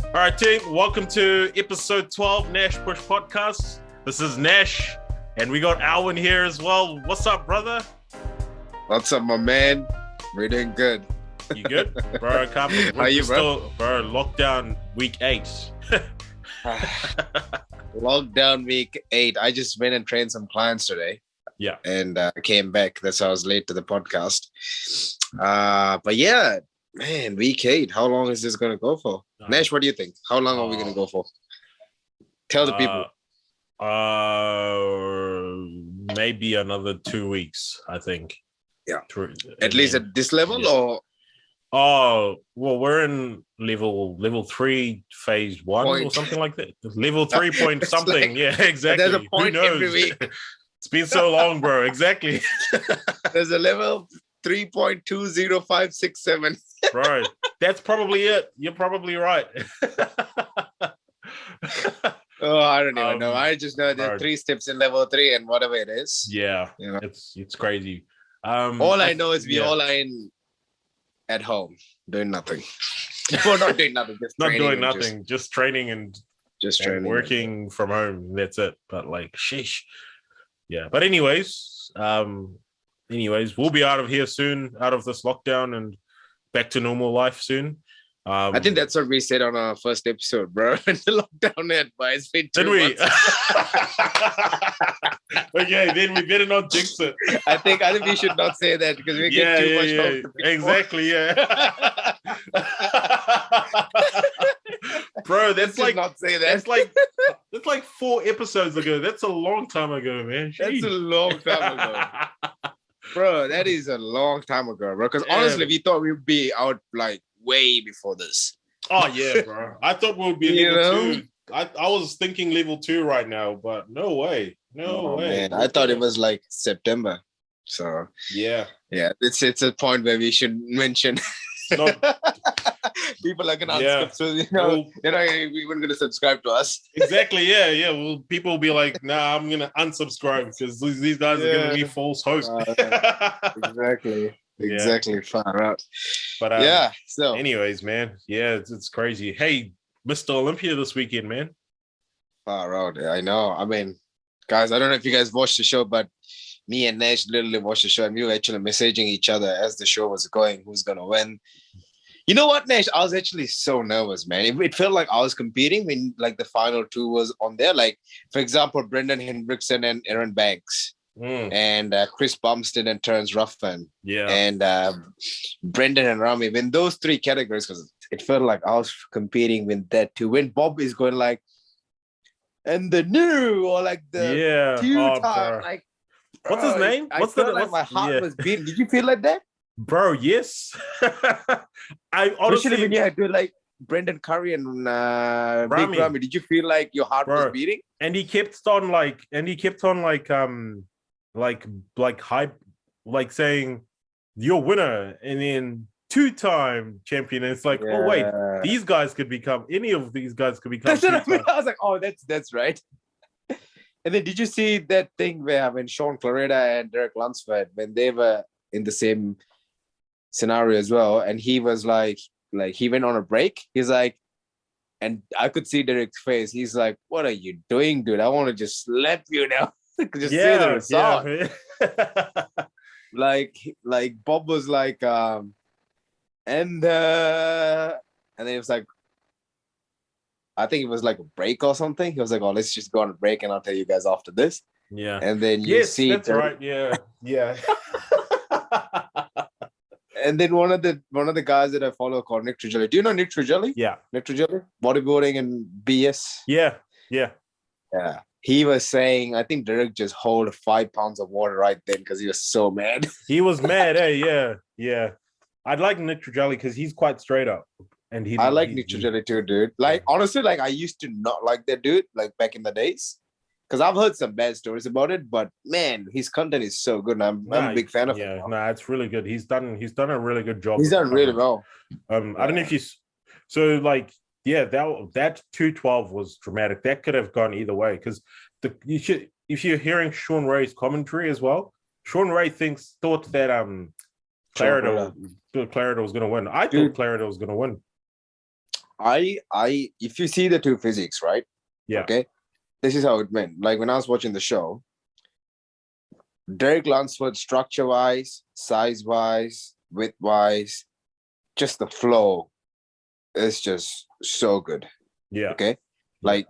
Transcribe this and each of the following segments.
All right, team, welcome to episode 12, Nash Push Podcast. This is Nash, and we got Alwin here as well. What's up, brother? What's up, my man? We're doing good. You good? Bro, I can't believe How you, bro? Lockdown week 8. Lockdown week 8. I just went and trained some clients today. Yeah. And came back. That's why I was late to the podcast. But yeah, man, week 8. How long is this going to go for? Nash, what do you think? How long are we going to go for? Tell the people. Maybe another 2 weeks, I think. Yeah. At least at this level, yeah. or? Oh, well, we're in level 3, phase 1 or something like that. Level 3 point something. Like, yeah, exactly. There's a point Who knows? every week. It's been so long, bro. Exactly. There's a level 3.20567. Bro, that's probably it. You're probably right. Oh, I don't even know. I just know there are 3 steps in level 3 and whatever it is. Yeah, you know? it's crazy. All I know is we all are at home doing nothing. Well, not doing nothing, just not doing nothing, just training and working from home. That's it. But like, sheesh. Yeah. But anyways, we'll be out of here soon, out of this lockdown and back to normal life soon. I think that's what we said on our first episode, bro. When the lockdown hit, but it's been 2 months. Okay, then we better not jinx it. I think we should not say that because we get too much hope. Exactly, yeah. Bro, that's like not say that. That's like 4 episodes ago. That's a long time ago, man. Jeez. That's a long time ago. Bro, that is a long time ago, bro. Because honestly, we thought we'd be out like way before this. Oh yeah, bro. I thought we would be level 2. I was thinking level 2 right now, but no way. No way. Man. I thought it was like September. So yeah. It's a point where we should mention people are gonna unsubscribe. We weren't gonna subscribe to us. Exactly. Yeah. Well, people will be like, "Nah, I'm gonna unsubscribe because these guys are gonna be false hosts." Exactly. Far out. But So, anyways, man, it's crazy. Hey, Mr. Olympia this weekend, man. Far out. I know. I mean, guys, I don't know if you guys watched the show, but me and Nash literally watched the show, and we were actually messaging each other as the show was going, who's gonna win. You know what, Nash? I was actually so nervous, man. It felt like I was competing when like the final 2 was on there. Like, for example, Brendan Hendrickson and Aaron Banks. And Chris Bumstead and Terence Ruffin. Yeah. And Brendan and Rami. When those 3 categories, because it felt like I was competing with that too. When Bob is going like, and the new, or like the 2 time, like, what's his name? What's my heart was beating. Did you feel like that? Bro, yes. I honestly, especially when you had to like Brendan Curry and Big Rami, did you feel like your heart was beating? And he kept on hype, like saying you're winner, and then 2-time champion. And it's like, oh wait, these guys could become any of these guys could become. That's what I mean. I was like, oh, that's right. And then did you see that thing where when Sean Claretta and Derek Lunsford, when they were in the same scenario as well, and he was like he went on a break. He's like, and I could see Derek's face. He's like, "What are you doing, dude? I want to just slap you now." Just say the result. like Bob was like, and then it was like, I think it was like a break or something. He was like, "Oh, let's just go on a break, and I'll tell you guys after this." Yeah, and then you see that's right. Yeah. And then one of the guys that I follow called Nick Trigelli. Do you know Nick Trigelli? Yeah. Nick Trigelli? Bodybuilding and BS. Yeah. He was saying, I think Derek just hold 5 pounds of water right then because he was so mad. He was mad, yeah. I'd like Nick Trigelli because he's quite straight up. And I like Nick Trigelli too, dude. Like, honestly, like I used to not like that dude, like back in the days. Because I've heard some bad stories about it, but man, his content is so good. And I'm a big fan of it. Yeah, it's really good. He's done a really good job. He's done really well. I don't know if you that 212 was dramatic. That could have gone either way because if you're hearing Sean Ray's commentary as well, Sean Ray thought that Clarida was going to win. I thought Clarida was going to win. if you see the two physiques, right? Yeah. Okay. This is how it went. Like when I was watching the show, Derek Lunsford, structure-wise, size-wise, width-wise, just the flow is just so good. Yeah. Okay. Like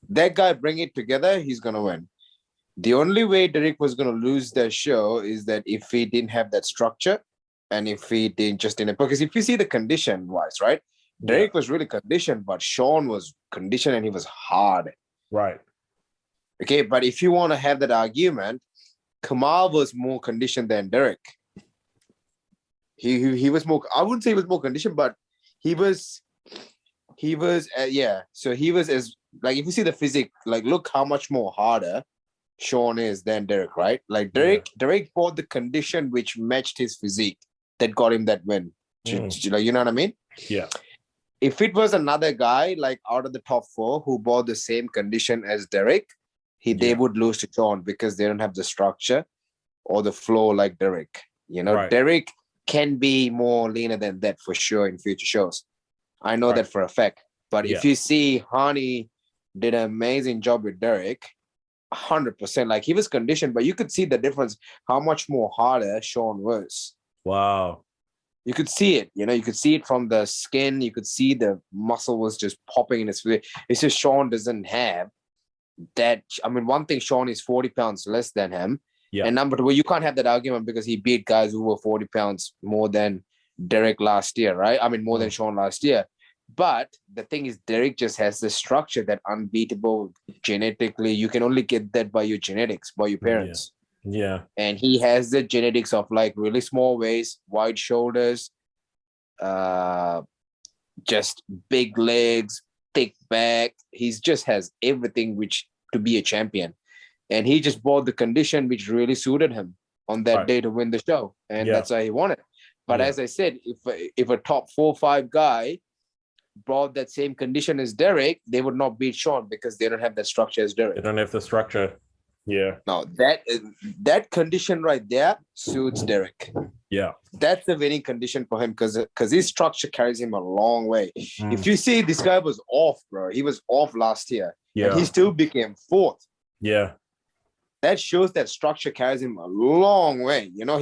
that guy, bring it together, he's gonna win. The only way Derek was gonna lose that show is that if he didn't have that structure and if he didn't because if you see the condition wise, right? Derek was really conditioned, but Sean was conditioned and he was hard. Right. Okay, but if you want to have that argument, Kamal was more conditioned than Derek. He was more. I wouldn't say he was more conditioned, but he was. So he was as like if you see the physique, like look how much more harder Sean is than Derek, right? Like Derek bought the condition which matched his physique that got him that win. Like, you know what I mean? Yeah. If it was another guy like out of the top four who bought the same condition as Derek, they would lose to Sean because they don't have the structure or the flow like Derek. You know, Derek can be more leaner than that for sure in future shows. I know that for a fact. But if you see Hani did an amazing job with Derek, 100%. Like he was conditioned, but you could see the difference, how much more harder Sean was. Wow. You could see it, you know, you could see it from the skin. You could see the muscle was just popping in his face. It's just Sean doesn't have that. I mean, one thing, Sean is 40 pounds less than him. Yeah. And number two, well, you can't have that argument because he beat guys who were 40 pounds more than Derek last year, right? I mean, more than Sean last year. But the thing is, Derek just has the structure that unbeatable genetically. You can only get that by your genetics, by your parents. Yeah. And he has the genetics of like really small waist, wide shoulders, just big legs, thick back. He just has everything which to be a champion. And he just bought the condition which really suited him on that day to win the show. And that's why he won it. But as I said, if a top 4-5 guy brought that same condition as Derek, they would not beat Sean because they don't have that structure as Derek. They don't have the structure. Yeah. No, that condition right there suits Derek. Yeah. That's the winning condition for him because his structure carries him a long way. If you see, this guy was off, bro. He was off last year. Yeah. And he still became fourth. Yeah. That shows that structure carries him a long way. You know,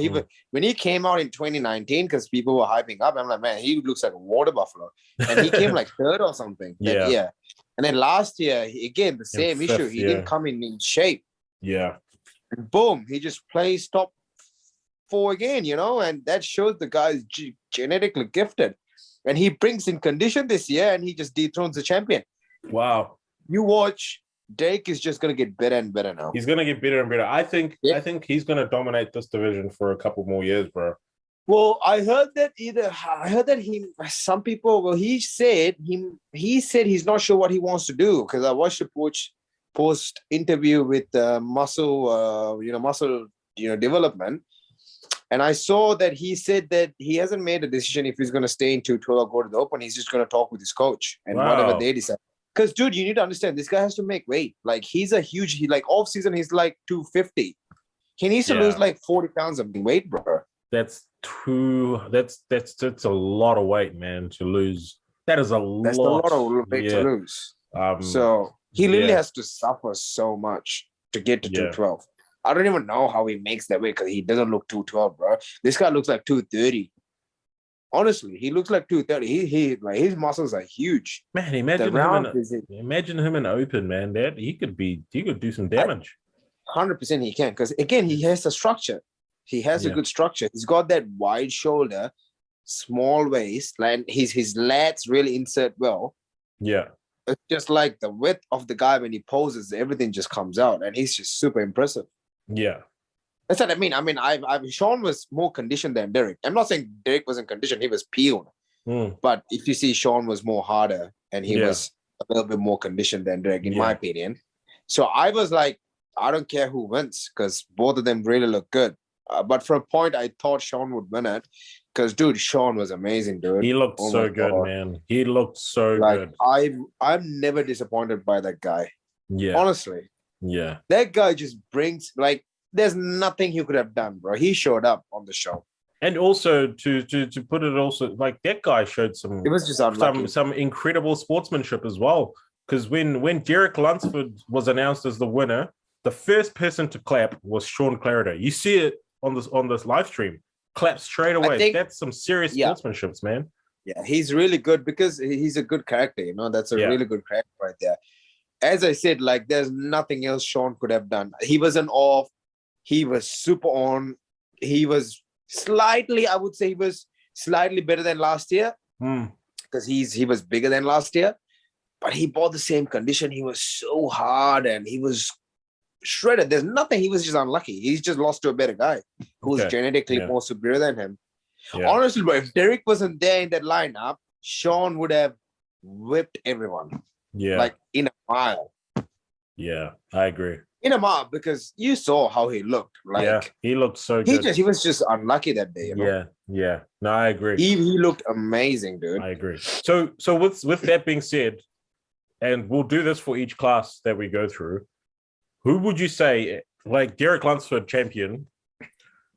when he came out in 2019, because people were hyping up, I'm like, man, he looks like a water buffalo. And he came like third or something. Yeah. And then last year, again, the same issue. He didn't come in shape. Yeah. And boom, he just plays top 4 again, you know, and that shows the guy's genetically gifted. And he brings in condition this year and he just dethrones the champion. Wow. You watch. Derek is just going to get better and better now. He's going to get better and better. I think he's going to dominate this division for a couple more years, bro. Well, I heard that some people, he said he's not sure what he wants to do because I watched a post interview with muscle development. And I saw that he said that he hasn't made a decision if he's going to stay in 212 or go to the Open. He's just going to talk with his coach and whatever they decide. Because, dude, you need to understand, this guy has to make weight. Like, he's off season, he's like 250. He needs to lose like 40 pounds of weight, bro. That's a lot of weight, man, to lose. That's a lot of weight to lose. So he literally has to suffer so much to get to 212. I don't even know how he makes that weight because he doesn't look 212, bro. This guy looks like 230. Honestly, he looks like 230. He like his muscles are huge. Man, imagine him in open, man. That he could do some damage. 100% he can, because again, he has the structure. He has a good structure. He's got that wide shoulder, small waist, and his lats really insert well. Yeah. It's just like the width of the guy when he poses, everything just comes out, and he's just super impressive. Yeah. That's what I mean. Sean was more conditioned than Derek. I'm not saying Derek wasn't conditioned. He was peeled. But if you see, Sean was more harder and he was a little bit more conditioned than Derek, in my opinion. So I was like, I don't care who wins because both of them really look good. But for a point, I thought Sean would win it because, dude, Sean was amazing, dude. He looked so good, man. He looked so good. I'm never disappointed by that guy. Yeah. Honestly. Yeah. That guy just brings, like, there's nothing he could have done, bro. He showed up on the show. And also to put it also like that guy showed It was just unlucky. some incredible sportsmanship as well. Because when Derek Lunsford was announced as the winner, the first person to clap was Sean Clarida. You see it on this live stream. Clap straight away. That's some serious sportsmanship, man. Yeah, he's really good because he's a good character, you know. That's a really good character right there. As I said, like there's nothing else Sean could have done. He wasn't off. He was super on. He was slightly, I would say he was slightly better than last year because he was bigger than last year, but he bought the same condition. He was so hard and he was shredded. There's nothing. He was just unlucky. He's just lost to a better guy who's genetically more superior than him. Yeah. Honestly, bro, if Derek wasn't there in that lineup, Sean would have whipped everyone. Yeah. Like in a mile. Yeah, I agree. In a mile, because you saw how he looked. Like he looked so good. He was just unlucky that day, you know? Yeah. No, I agree. He looked amazing, dude. I agree. So with that being said, and we'll do this for each class that we go through, who would you say, like Derek Lunsford, champion,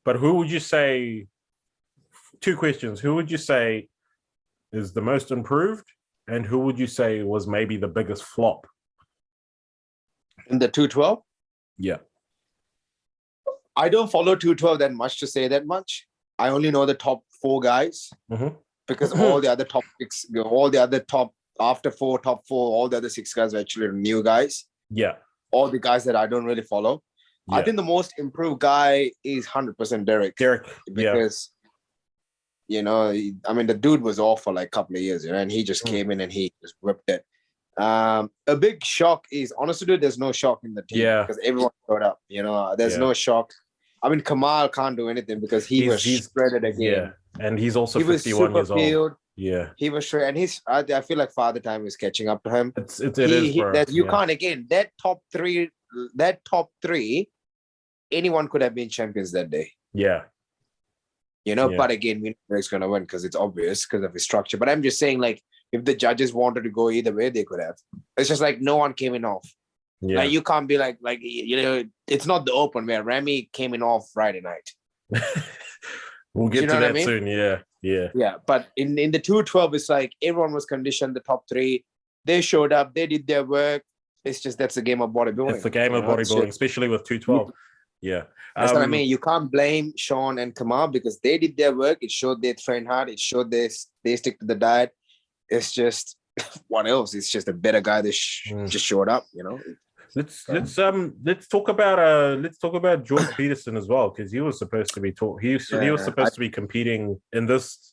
but who would you say, 2 questions, who would you say is the most improved and who would you say was maybe the biggest flop? In the 212? Yeah. I don't follow 212 that much to say that much. I only know the top 4 guys because all the other top 6, all the other top after 4, top 4, all the other 6 guys are actually new guys. Yeah. All the guys that I don't really follow. Yeah. I think the most improved guy is 100% Derek. Because, you know, I mean, the dude was off for like a couple of years, you know, and he just came in and he just whipped it. A big shock is, honestly, dude, there's no shock in the team because everyone showed up, you know, there's no shock. I mean, Kamal can't do anything because he's shredded again. Yeah, and he's also 51 years old. Yeah, he was shredded, and I feel like Father Time is catching up to him. It is, bro. You can't, again, that top three, anyone could have been champions that day. Yeah. You know, but again, we know Derek's going to win because it's obvious because of his structure. But I'm just saying, like, if the judges wanted to go either way, they could have. It's just like no one came in off. Yeah. Like, you can't be like, you know, it's not the Open where Remy came in off Friday night. We'll get to that soon. Yeah. Yeah. But in the 212, it's like everyone was conditioned, the top 3. They showed up. They did their work. It's just that's the game of bodybuilding. It's the game of bodybuilding, especially with 212. Yeah. That's what I mean. You can't blame Sean and Kamal because they did their work. It showed they train hard. It showed they stick to the diet. It's just what else? It's just a better guy that just showed up, you know. Let's talk about George Peterson as well, because he was supposed to be he was supposed to be competing in this.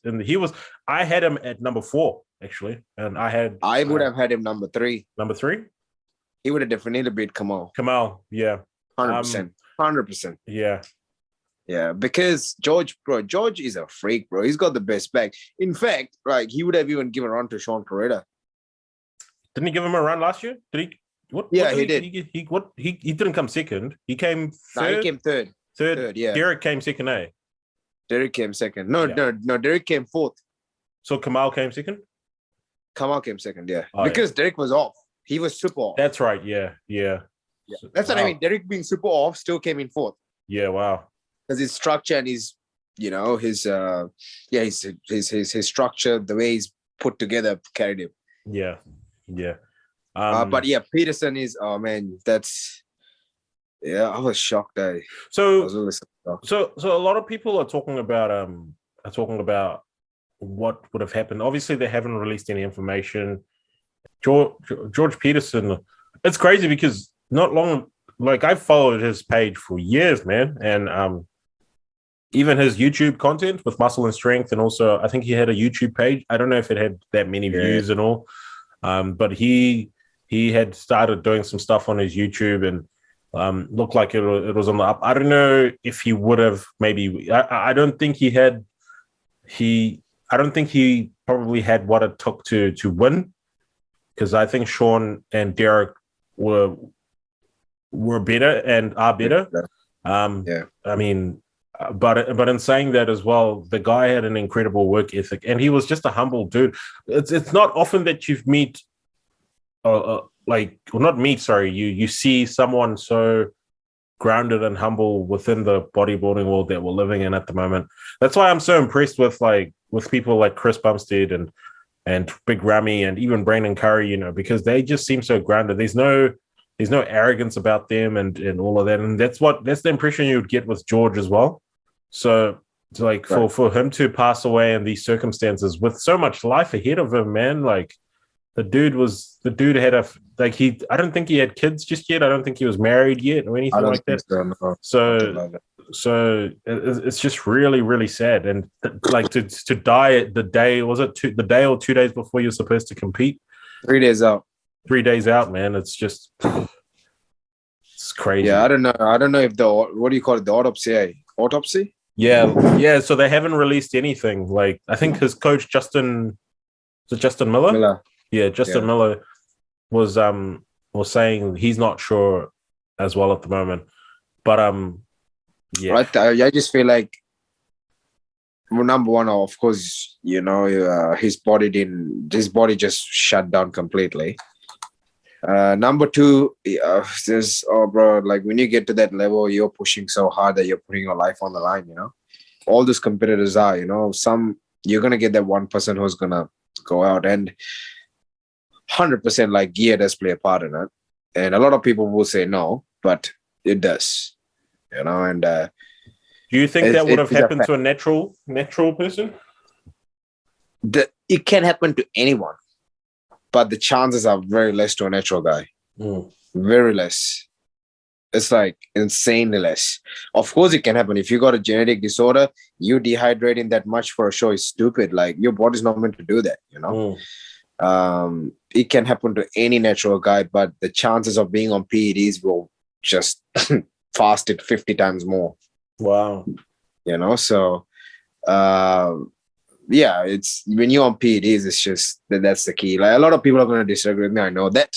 I had him at number 4 actually, and I would have had him number 3. Number 3. He would have definitely beat Kamal. Yeah, 100%. 100%. Yeah, because George is a freak, bro. He's got the best back. In fact, like he would have even given a run to Sean Coretta. Didn't he give him a run last year? Did he? He did. He didn't come second. He came third. No, he came third. Third, yeah. Derek came second, eh? Derek came second. No, Derek came 4th. So Kamal came second? Kamal came second, yeah. Because Derek was off. He was super off. That's right, yeah. That's what I mean. Derek being super off still came in 4th. Yeah, wow. Because his structure and his, you know, his structure, the way he's put together carried him. Yeah. But yeah, Peterson is, oh man, I was shocked. So a lot of people are talking about what would have happened. Obviously, they haven't released any information. George Peterson, it's crazy because not long, like I've followed his page for years, man, and even his YouTube content with Muscle and Strength, and also I think he had a YouTube page. I don't know if it had that many views and all, but he had started doing some stuff on his YouTube and looked like it was on the up. I don't know if he would have maybe. I don't think he had. I don't think he probably had what it took to win, because I think Sean and Derek were better and are better. I mean, but in saying that as well, the guy had an incredible work ethic, and he was just a humble dude. It's not often that you meet, you see someone so grounded and humble within the bodybuilding world that we're living in at the moment. That's why I'm so impressed with people like Chris Bumstead and Big Ramy and even Brandon Curry, you know, because they just seem so grounded. There's no arrogance about them and all of that. And that's the impression you would get with George as well. So like for him to pass away in these circumstances with so much life ahead of him, man, like the dude had I don't think he had kids just yet. I don't think he was married yet or anything like that. So it's just really, really sad. And like to die the day, was it the day or 2 days before you're supposed to compete? 3 days out. 3 days out, man. It's just, it's crazy. Yeah, I don't know if what do you call it? The autopsy? Autopsy? Yeah. So they haven't released anything. Like, I think his coach, Justin Miller? Yeah, Justin Miller was saying he's not sure as well at the moment. But yeah. Right. I just feel like, well, number one, of course, you know, his body just shut down completely. Number two, bro, like when you get to that level, you're pushing so hard that you're putting your life on the line, you know. All those competitors are, you know, you're gonna get that one person who's gonna go out, and 100% like gear does play a part in it. And a lot of people will say no, but it does, you know. And do you think that would have happened to a natural person? It can happen to anyone, but the chances are very less to a natural guy. Very less. It's like insanely less. Of course, it can happen. If you got a genetic disorder, you dehydrating that much for a show is stupid. Like, your body's not meant to do that, you know. It can happen to any natural guy, but the chances of being on PEDs will just fast it 50 times more. Wow. You know, so yeah, it's when you're on PEDs, it's just that's the key. Like, a lot of people are going to disagree with me. I know that.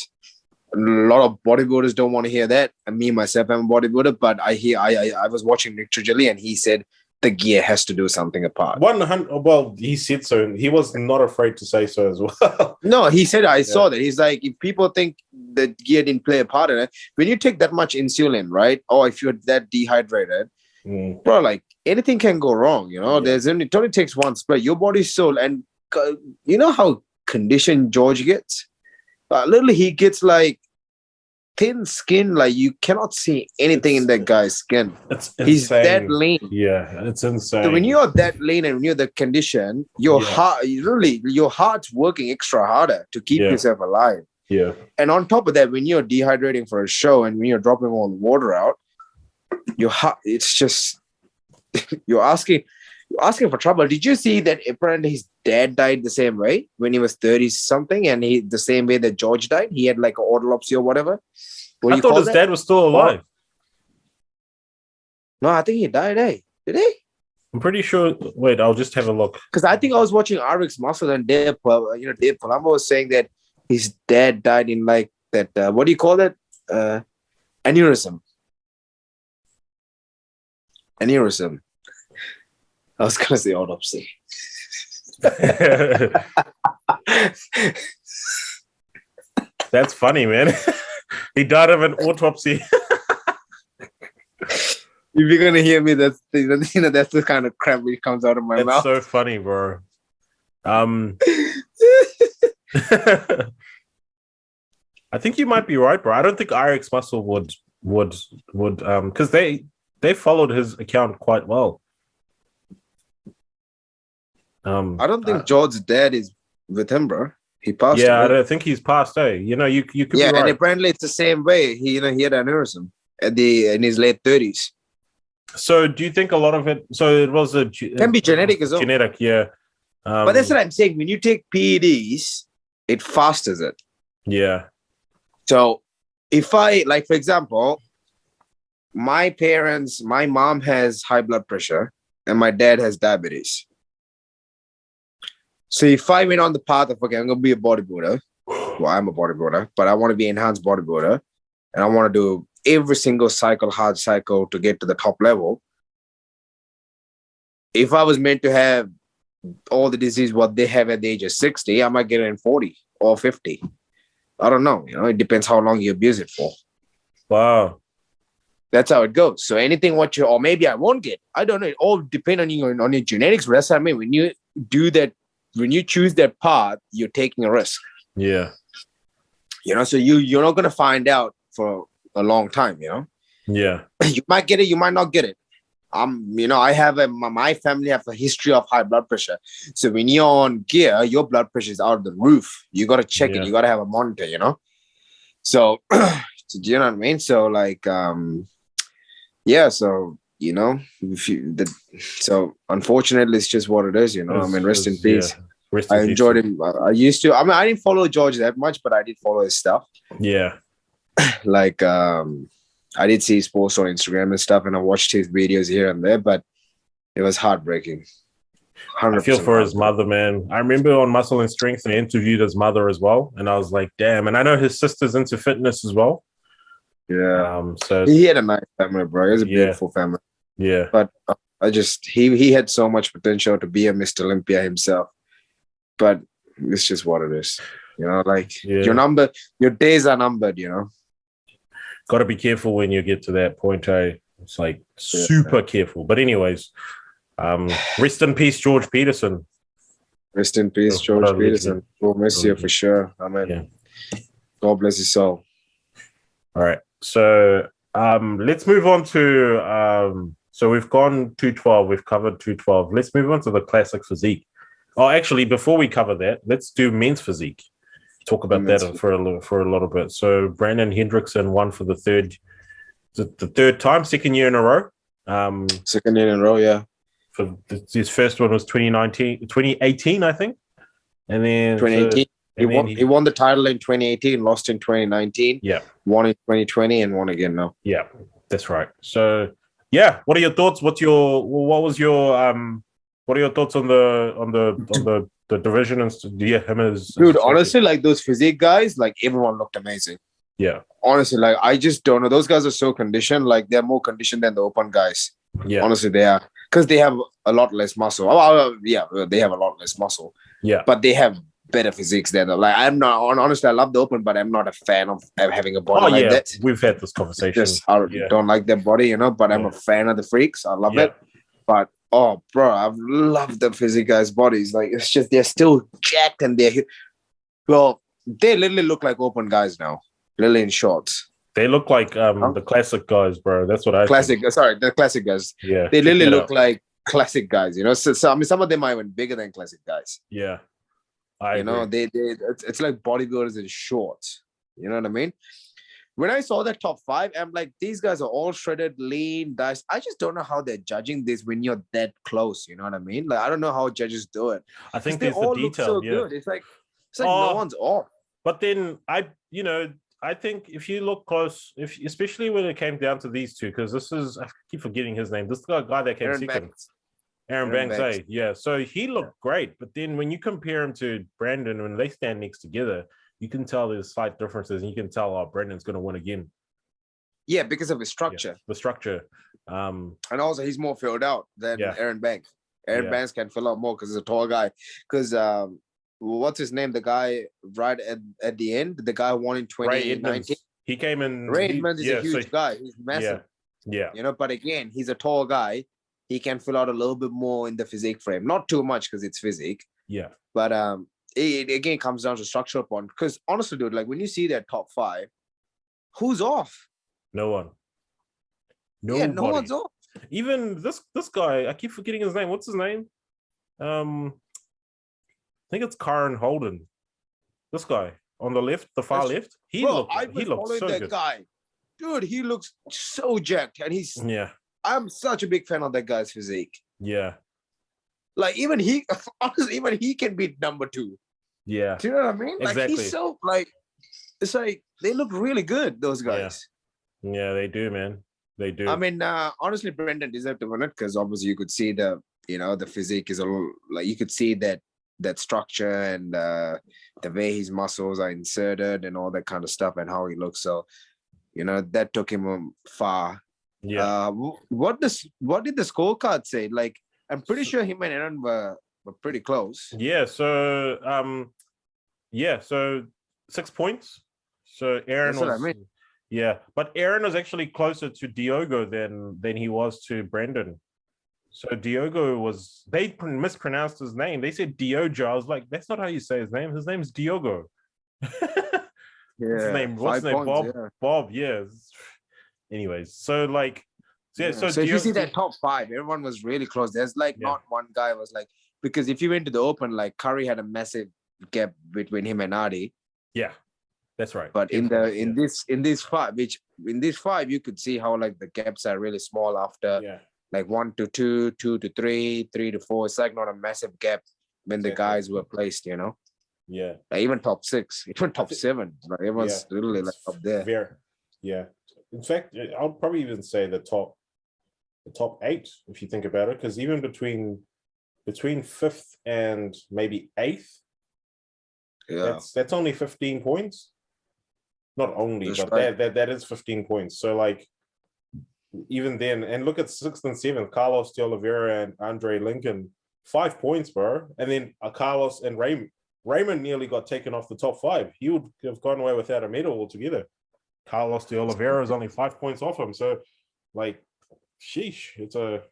A lot of bodybuilders don't want to hear that. And me myself, I'm a bodybuilder, but I was watching Nick Trigilli, and he said the gear has to do something apart. 100. Well, he said so. He was not afraid to say so as well. No, he said, I saw that. He's like, if people think the gear didn't play a part in it, when you take that much insulin, right? Or if you're that dehydrated, bro, like anything can go wrong, you know. It only takes one split. Your body's so, and you know how conditioned George gets? Literally, he gets like thin skin, like you cannot see anything in that guy's skin. He's that lean. Yeah, it's insane. So when you're that lean and when you're that condition, your heart's working extra harder to keep yourself alive. Yeah. And on top of that, when you're dehydrating for a show and when you're dropping all the water out, your heart, it's just you're asking for trouble. Did you see that apparently his dad died the same way when he was 30 something, and the same way that George died? He had like an autopsy or whatever. I thought his dad was still alive. No, I think he died. Did he? I'm pretty sure. Wait, I'll just have a look. Because I think I was watching RX Muscle, and Dave Palumbo was saying that his dad died in like that. What do you call that? Aneurysm. Aneurysm. I was gonna say autopsy. That's funny, man. He died of an autopsy. If you're gonna hear me, that's the kind of crap which comes out of my mouth. That's so funny, bro. I think you might be right, bro. I don't think RX Muscle would because they followed his account quite well. I don't think George's dad is with him, bro. He passed. Yeah, I don't think he's passed. You know, you could be right. And apparently it's the same way. He had aneurysm in his late 30s. So, do you think a lot of it? So it was can be genetic as well. Genetic, yeah. But that's what I'm saying. When you take PEDs, it fastens it. Yeah. So if I, like, for example, my mom has high blood pressure and my dad has diabetes. So if I went on the path of, okay, I'm going to be a bodybuilder. Well, I'm a bodybuilder, but I want to be an enhanced bodybuilder. And I want to do every single hard cycle to get to the top level. If I was meant to have all the disease what they have at the age of 60, I might get it in 40 or 50. I don't know. You know, it depends how long you abuse it for. Wow. That's how it goes. So anything what you, or maybe I won't get. I don't know. It all depends on your genetics. But that's what I mean. When you do that, when you choose that path, you're taking a risk. Yeah. So you're not gonna find out for a long time. Yeah. You might get it, you might not get it. I have my family have a history of high blood pressure. So when you're on gear, your blood pressure is out of the roof. You gotta check it. You gotta have a monitor. So do you know what I mean? So like so so unfortunately it's just what it is. Rest in peace. I enjoyed him. I used to. I didn't follow George that much, but I did follow his stuff. Yeah. Like I did see his posts on Instagram and stuff, and I watched his videos here and there, but it was heartbreaking. I feel for his mother, man. I remember on Muscle and Strength, they interviewed his mother as well, and I was like, damn. And I know his sister's into fitness as well. Yeah. So he had a nice family, bro. It was a beautiful family. Yeah. But he had so much potential to be a Mr. Olympia himself. But it's just what it is. Your days are numbered, Got to be careful when you get to that point, It's like super careful. But anyways, rest in peace, George Peterson. Rest in peace, George Peterson. We'll miss you for sure. God bless his soul. All right. So let's move on to so we've gone 212, we've covered 212. Let's move on to the classic physique. Oh, actually, before we cover that, let's do men's physique. Talk about that for a little bit. So Brandon Hendrickson won for the third time, second year in a row. Second year in a row, yeah. For his first one was 2018, I think. And then 2018. He won the title in 2018, lost in 2019. Yeah. Won in 2020 and won again now. Yeah, that's right. So yeah, what are your thoughts? What are your thoughts on the division and him as dude? Honestly, like those physique guys, like everyone looked amazing. Yeah. Honestly, like I just don't know. Those guys are so conditioned. Like they're more conditioned than the open guys. Yeah. Honestly, they are, because they have a lot less muscle. They have a lot less muscle. Yeah. But they have better physiques than like I'm not. Honestly, I love the open, but I'm not a fan of having a body like that. We've had this conversation. I don't like their body, but I'm a fan of the freaks. I love it. But oh, bro, I've loved the physique guys' bodies. Like it's just they're still jacked and they literally look like open guys now. Literally in shorts. They look like the classic guys, bro. That's what I think. The classic guys. Yeah. They literally look like classic guys, So some of them are even bigger than classic guys. Yeah. It's like bodybuilders in shorts. You know what I mean? When I saw that top 5, I'm like, these guys are all shredded, lean, diced. I just don't know how they're judging this when you're that close. You know what I mean? Like, I don't know how judges do it. I think there's the detail. So good. It's like no one's off. But then I think if you look close, especially when it came down to these two, because I keep forgetting his name. This guy that came second. Aaron Banks. Yeah. So he looked great. But then when you compare him to Brandon, when they stand next together, you can tell there's slight differences, and you can tell, Brandon's going to win again. Yeah, because of his structure. Yeah, the structure. And also, he's more filled out than Aaron Banks. Aaron Banks can fill out more because he's a tall guy. Because what's his name? The guy right at the end, the guy won in 2019. He came in. Ray Edmonds is a huge guy. He's massive. Yeah. But again, he's a tall guy. He can fill out a little bit more in the physique frame. Not too much because it's physique. Yeah. But it again comes down to structural point. Because honestly, dude, like when you see that top 5, who's off? No one. No one's off. Even this guy, I keep forgetting his name. What's his name? I think it's Holden. This guy on the left, the far left. He looks so that good. Guy. Dude, he looks so jacked. And I'm such a big fan of that guy's physique. Yeah. Like even he can be number 2. Yeah. Do you know what I mean? Exactly. Like he's so it's like they look really good, those guys. Yeah, they do, man. They do. I mean, honestly, Brendan deserved to win it because obviously you could see the physique is a little like you could see that structure and the way his muscles are inserted and all that kind of stuff and how he looks. So, that took him far. Yeah. What did the scorecard say? Like, I'm pretty sure him and Aaron were pretty close. Yeah. So, so 6 points. So Aaron That's what I mean. Yeah, but Aaron was actually closer to Diogo than he was to Brendan. So Diogo was, they mispronounced his name. They said Diogo. I was like, that's not how you say his name. His name's Diogo. What's his name? What's his name? Points, Bob. Yeah. Bob. Yeah. Anyways, so like, yeah. So if you see that top 5, everyone was really close. There's like not one guy was like, because if you went to the Open, like Curry had a massive gap between him and Artie. Yeah, that's right. But in this 5 you could see how like the gaps are really small after like 1 to 2, 2 to 3, 3 to 4. It's like not a massive gap when the guys were placed, you know. Yeah. Like even top 6, even top 7. Like everyone's really like up there. Yeah. In fact, I'll probably even say the top 8 if you think about it, because even between 5th and maybe 8th, that's only 15 points. Not only, but that is 15 points. So like even then, and look at 6th and 7th, Carlos de Oliveira and Andre Lincoln, 5 points, bro. And then Carlos and Raymond nearly got taken off the top 5. He would have gone away without a medal altogether. Carlos de Oliveira is only 5 points off him. So like, sheesh, it's a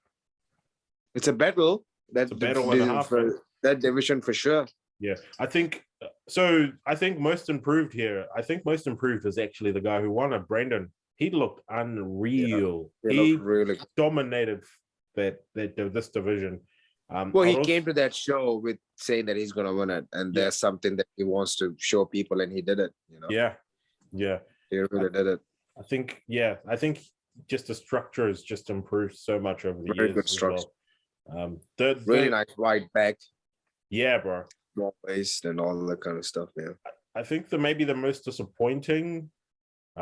battle. That's a battle and a half for that division for sure. Yeah, I think so. I think most improved here. I think most improved is actually the guy who won it, Brendan. He looked unreal. He really dominated this division. Well, he came to that show with saying that he's going to win it, and there's something that he wants to show people, and he did it. You know. Yeah. He really did it. I think just the structure has just improved so much over the years. Very good structure. Well. Really nice wide back. Yeah, bro. Small waist and all that kind of stuff, man. I think maybe the most disappointing,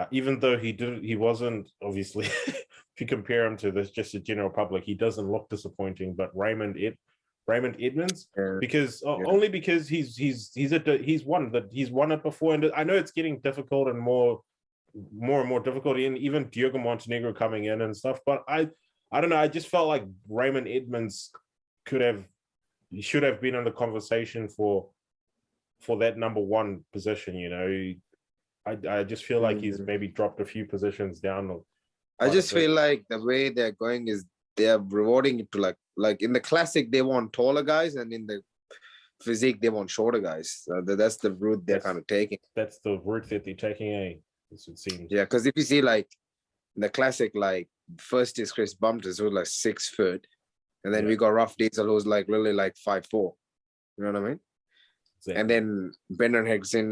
even though he wasn't, obviously, if you compare him to just the general public, he doesn't look disappointing, but Raymond Edmonds, only because he's won it before, and I know it's getting difficult and more and more difficulty, and even Diogo Montenegro coming in and stuff, but I don't know, I just felt like Raymond Edmonds should have been in the conversation for that number 1 position, you know. I just feel like he's maybe dropped a few positions down. I just feel like the way they're going is they're rewarding it to like in the classic they want taller guys, and in the physique they want shorter guys. So that's the route they're kind of taking. That's the route that they're taking, it seems. Yeah, because if you see like the classic, like first is Chris Bumstead, who's like 6 foot. And then we got Rough Diesel, who's like really like 5'4". You know what I mean? Exactly. And then Brendan Hendrickson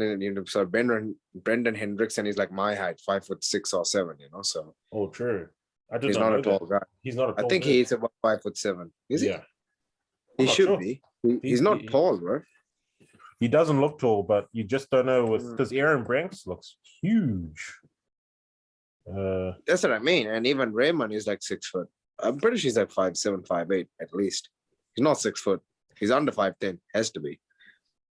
is like my height, 5'6" or 7. You know, so. Oh, true. He's not a tall guy. He's not a tall. I think he's about 5'7". Is he? Yeah. He should be. He's not tall, bro. He doesn't look tall, but you just don't know because Aaron Branks looks huge. That's what I mean. And even Raymond is like 6 foot. I'm pretty sure he's like 5'7", 5'8" at least. He's not 6 foot. He's under 5'10". Has to be.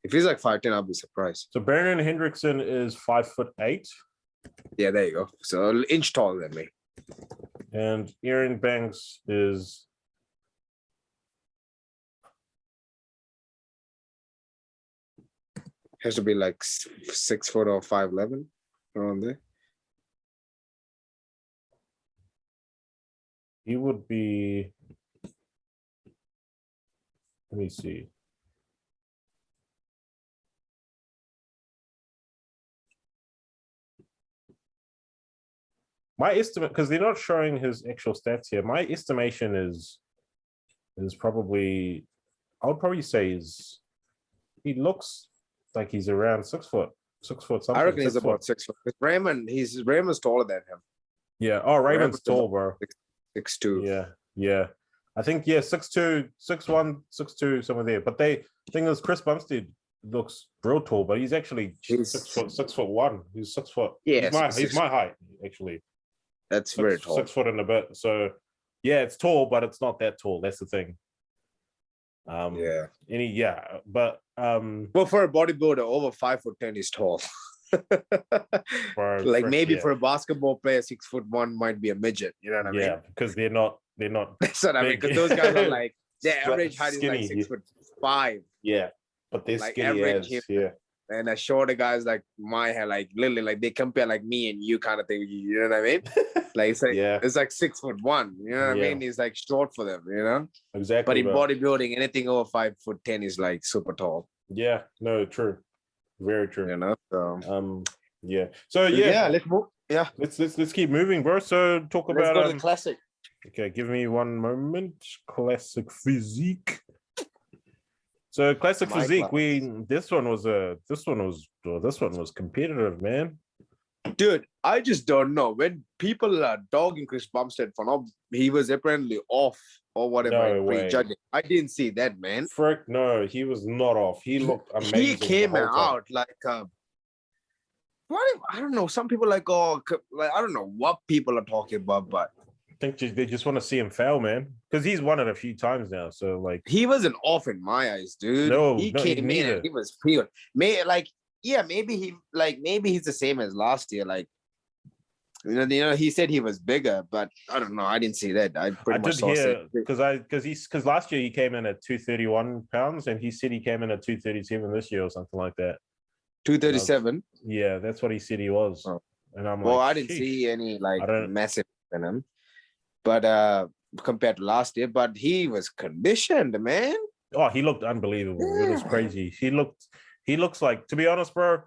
If he's like 5'10", I'll be surprised. So Brandon Hendrickson is 5'8". Yeah, there you go. So an inch taller than me. And Aaron Banks is has to be like 6 foot or 5'11", around there. He would be, let me see. My estimate, because they're not showing his actual stats here, my estimation is probably, I would probably say he looks like he's around 6 foot something. I reckon he's about 6 foot. Raymond's taller than him. Yeah. Oh, Raymond's tall, bro. 6'2". Yeah. I think 6'2", 6'1", 6'2", somewhere there. But the thing is, Chris Bumstead looks real tall, but he's actually 6'1". He's 6 foot. Yeah, he's my height actually. That's very tall. 6 foot and a bit. So yeah, it's tall, but it's not that tall. That's the thing. But well, for a bodybuilder, over 5'10" is tall. For a basketball player, 6'1" might be a midget. You know what I mean? Yeah, because they're not. That's what I mean. Because those guys are like their average height is like 6'5". Yeah, but they're like skinny as. Yeah. and a shorter guy's like my hair, like literally, like they compare like me and you kind of thing. You know what I mean? Like it's like 6'1". You know what I mean? He's like short for them. You know? Exactly. But in bodybuilding, anything over 5'10" is like super tall. Yeah. No. True. Very true. You know. So, yeah. So let's move. Yeah. Let's keep moving, bro. So talk let's about go to the classic. Okay, give me one moment. Classic physique. So classic physique. This one was competitive, man. Dude, I just don't know. When people are dogging Chris Bumstead for not, he was apparently off or whatever. Pre-judging. I didn't see that, man. Frick, no, he was not off. He looked amazing. He came out like what? I don't know. Some people like, I don't know what people are talking about, but I think they just want to see him fail, man. Because he's won it a few times now. So like, he wasn't off in my eyes, dude. He came in and he was pure. Maybe he's the same as last year. Like, you know, he said he was bigger, but I don't know. I didn't see that. I did hear because last year he came in at 231 pounds, and he said he came in at 237 this year or something like that. 237. Yeah, that's what he said he was. Oh. And I'm well, I didn't see any massive in him, but compared to last year, but he was conditioned, man. Oh, he looked unbelievable. Yeah. It was crazy. He looks like, to be honest, bro,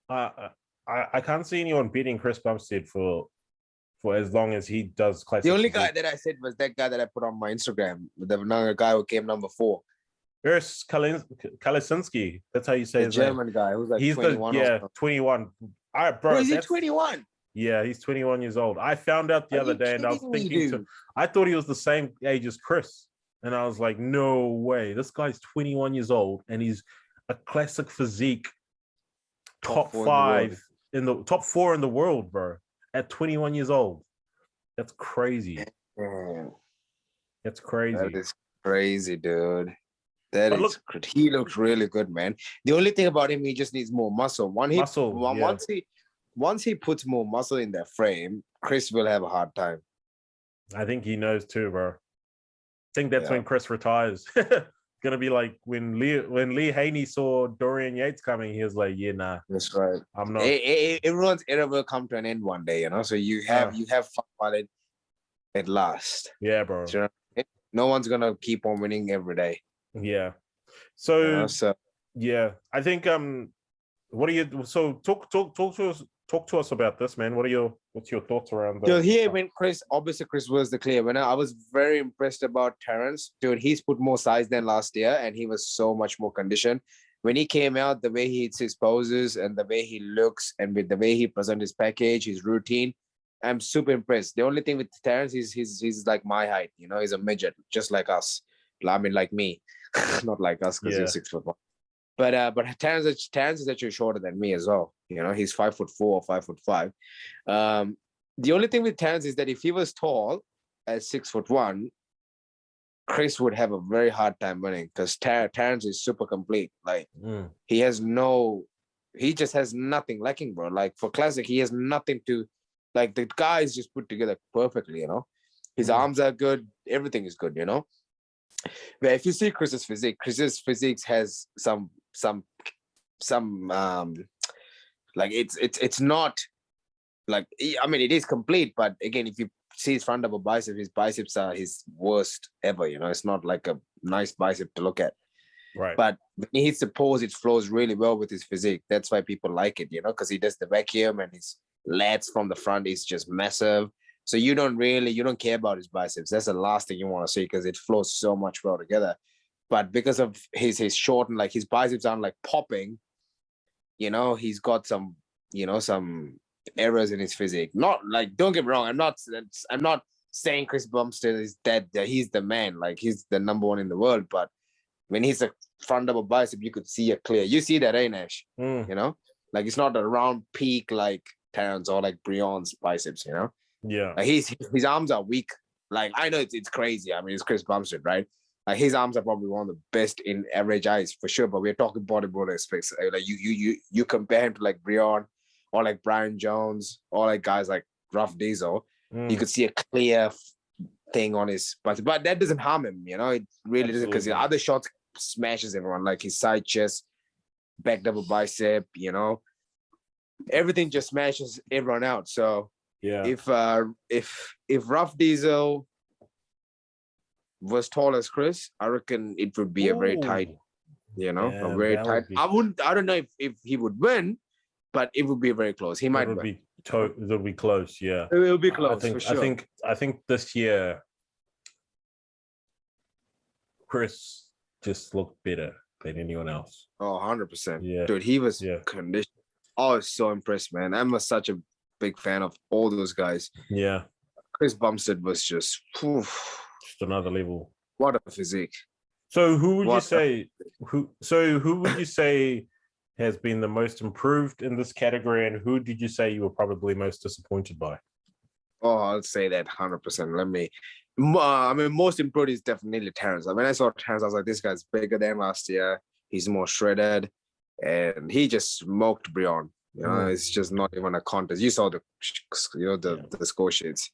I can't see anyone beating Chris Bumstead for as long as he does classic. The only guy that I said was that guy that I put on my Instagram, the guy who came number 4. Urs Kalisinski. That's how you say his German name. Guy who's like he's 21. 21. All right, bro. Is he 21? Yeah, he's 21 years old. I found out the other day, and I was thinking, I thought he was the same age as Chris, and I was like, no way, this guy's 21 years old, and he's a classic physique, top 5 in the top 4 in the world, bro. At 21 years old, that's crazy. That's crazy. That is crazy, dude. He looks really good, man. The only thing about him, he just needs more muscle. Once he puts more muscle in that frame, Chris will have a hard time. I think he knows too, bro. I think that's when Chris retires. It's gonna be like when Lee Haney saw Dorian Yates coming, he was like, "Yeah, nah, that's right. I'm not." Everyone's era will come to an end one day, you know. So you have fun while it lasts. Yeah, bro. So, no one's gonna keep on winning every day. Yeah. So yeah, I think what are you? So talk to us about this, man. What's your thoughts around that? Dude, here when Chris was the clear winner. I was very impressed about Terrence. Dude, he's put more size than last year, and he was so much more conditioned. When he came out, the way he hits his poses and the way he looks and with the way he presents his package, his routine, I'm super impressed. The only thing with Terrence is he's like my height, you know, he's a midget, just like us. I mean, like me, not like us because you're 6'1". But Terrence is actually shorter than me as well. You know, he's 5'4" or 5'5". The only thing with Terrence is that if he was tall at 6'1", Chris would have a very hard time winning because Terrence is super complete. Like he just has nothing lacking, bro. Like for classic, he has nothing to, like the guy is just put together perfectly, you know. His arms are good, everything is good, you know. But if you see Chris's physique has some like it's not like, I mean, it is complete, but again, if you see his front double bicep, his biceps are his worst ever, you know. It's not like a nice bicep to look at, right? But when he hits the pose, it flows really well with his physique. That's why people like it, you know, because he does the vacuum and his lats from the front is just massive. So you don't care about his biceps. That's the last thing you want to see because it flows so much well together. But because of his short and like his biceps aren't like popping, you know, he's got some errors in his physique. Not like, don't get me wrong, I'm not saying Chris Bumstead is dead. He's the man, like he's the number 1 in the world. But when he's a front double bicep, you could see it clear. You see that, Nash? You know, like it's not a round peak like Terrence or like Breon's biceps, you know. Yeah, like his arms are weak. Like I know it's crazy. I mean, it's Chris Bumstead, right? Like his arms are probably one of the best in average eyes for sure. But we're talking bodybuilder aspects. Like you compare him to like Breon or like Brian Jones or like guys like Rough Diesel. You could see a clear thing on his bicep, but that doesn't harm him. You know, it really doesn't, because the other shots smashes everyone. Like his side chest, back double bicep, everything just smashes everyone out. So if Rough Diesel was tall as Chris, I reckon it would be a very tight, a very tight. I don't know if he would win, but it would be very close. He might win. It'll be close, yeah. It will be close for sure. I think this year Chris just looked better than anyone else. Oh, 100%. Yeah. Dude, he was conditioned. I was so impressed, man. I'm such a big fan of all those guys. Yeah. Chris Bumstead was just another level. What a physique. So who would you say has been the most improved in this category, and who did you say you were probably most disappointed by? Oh, I'll say that 100%. Most improved is definitely Terrence. When I saw Terrence, I was like, this guy's bigger than last year. He's more shredded, and he just smoked Brion. It's just not even a contest. You saw the score sheets.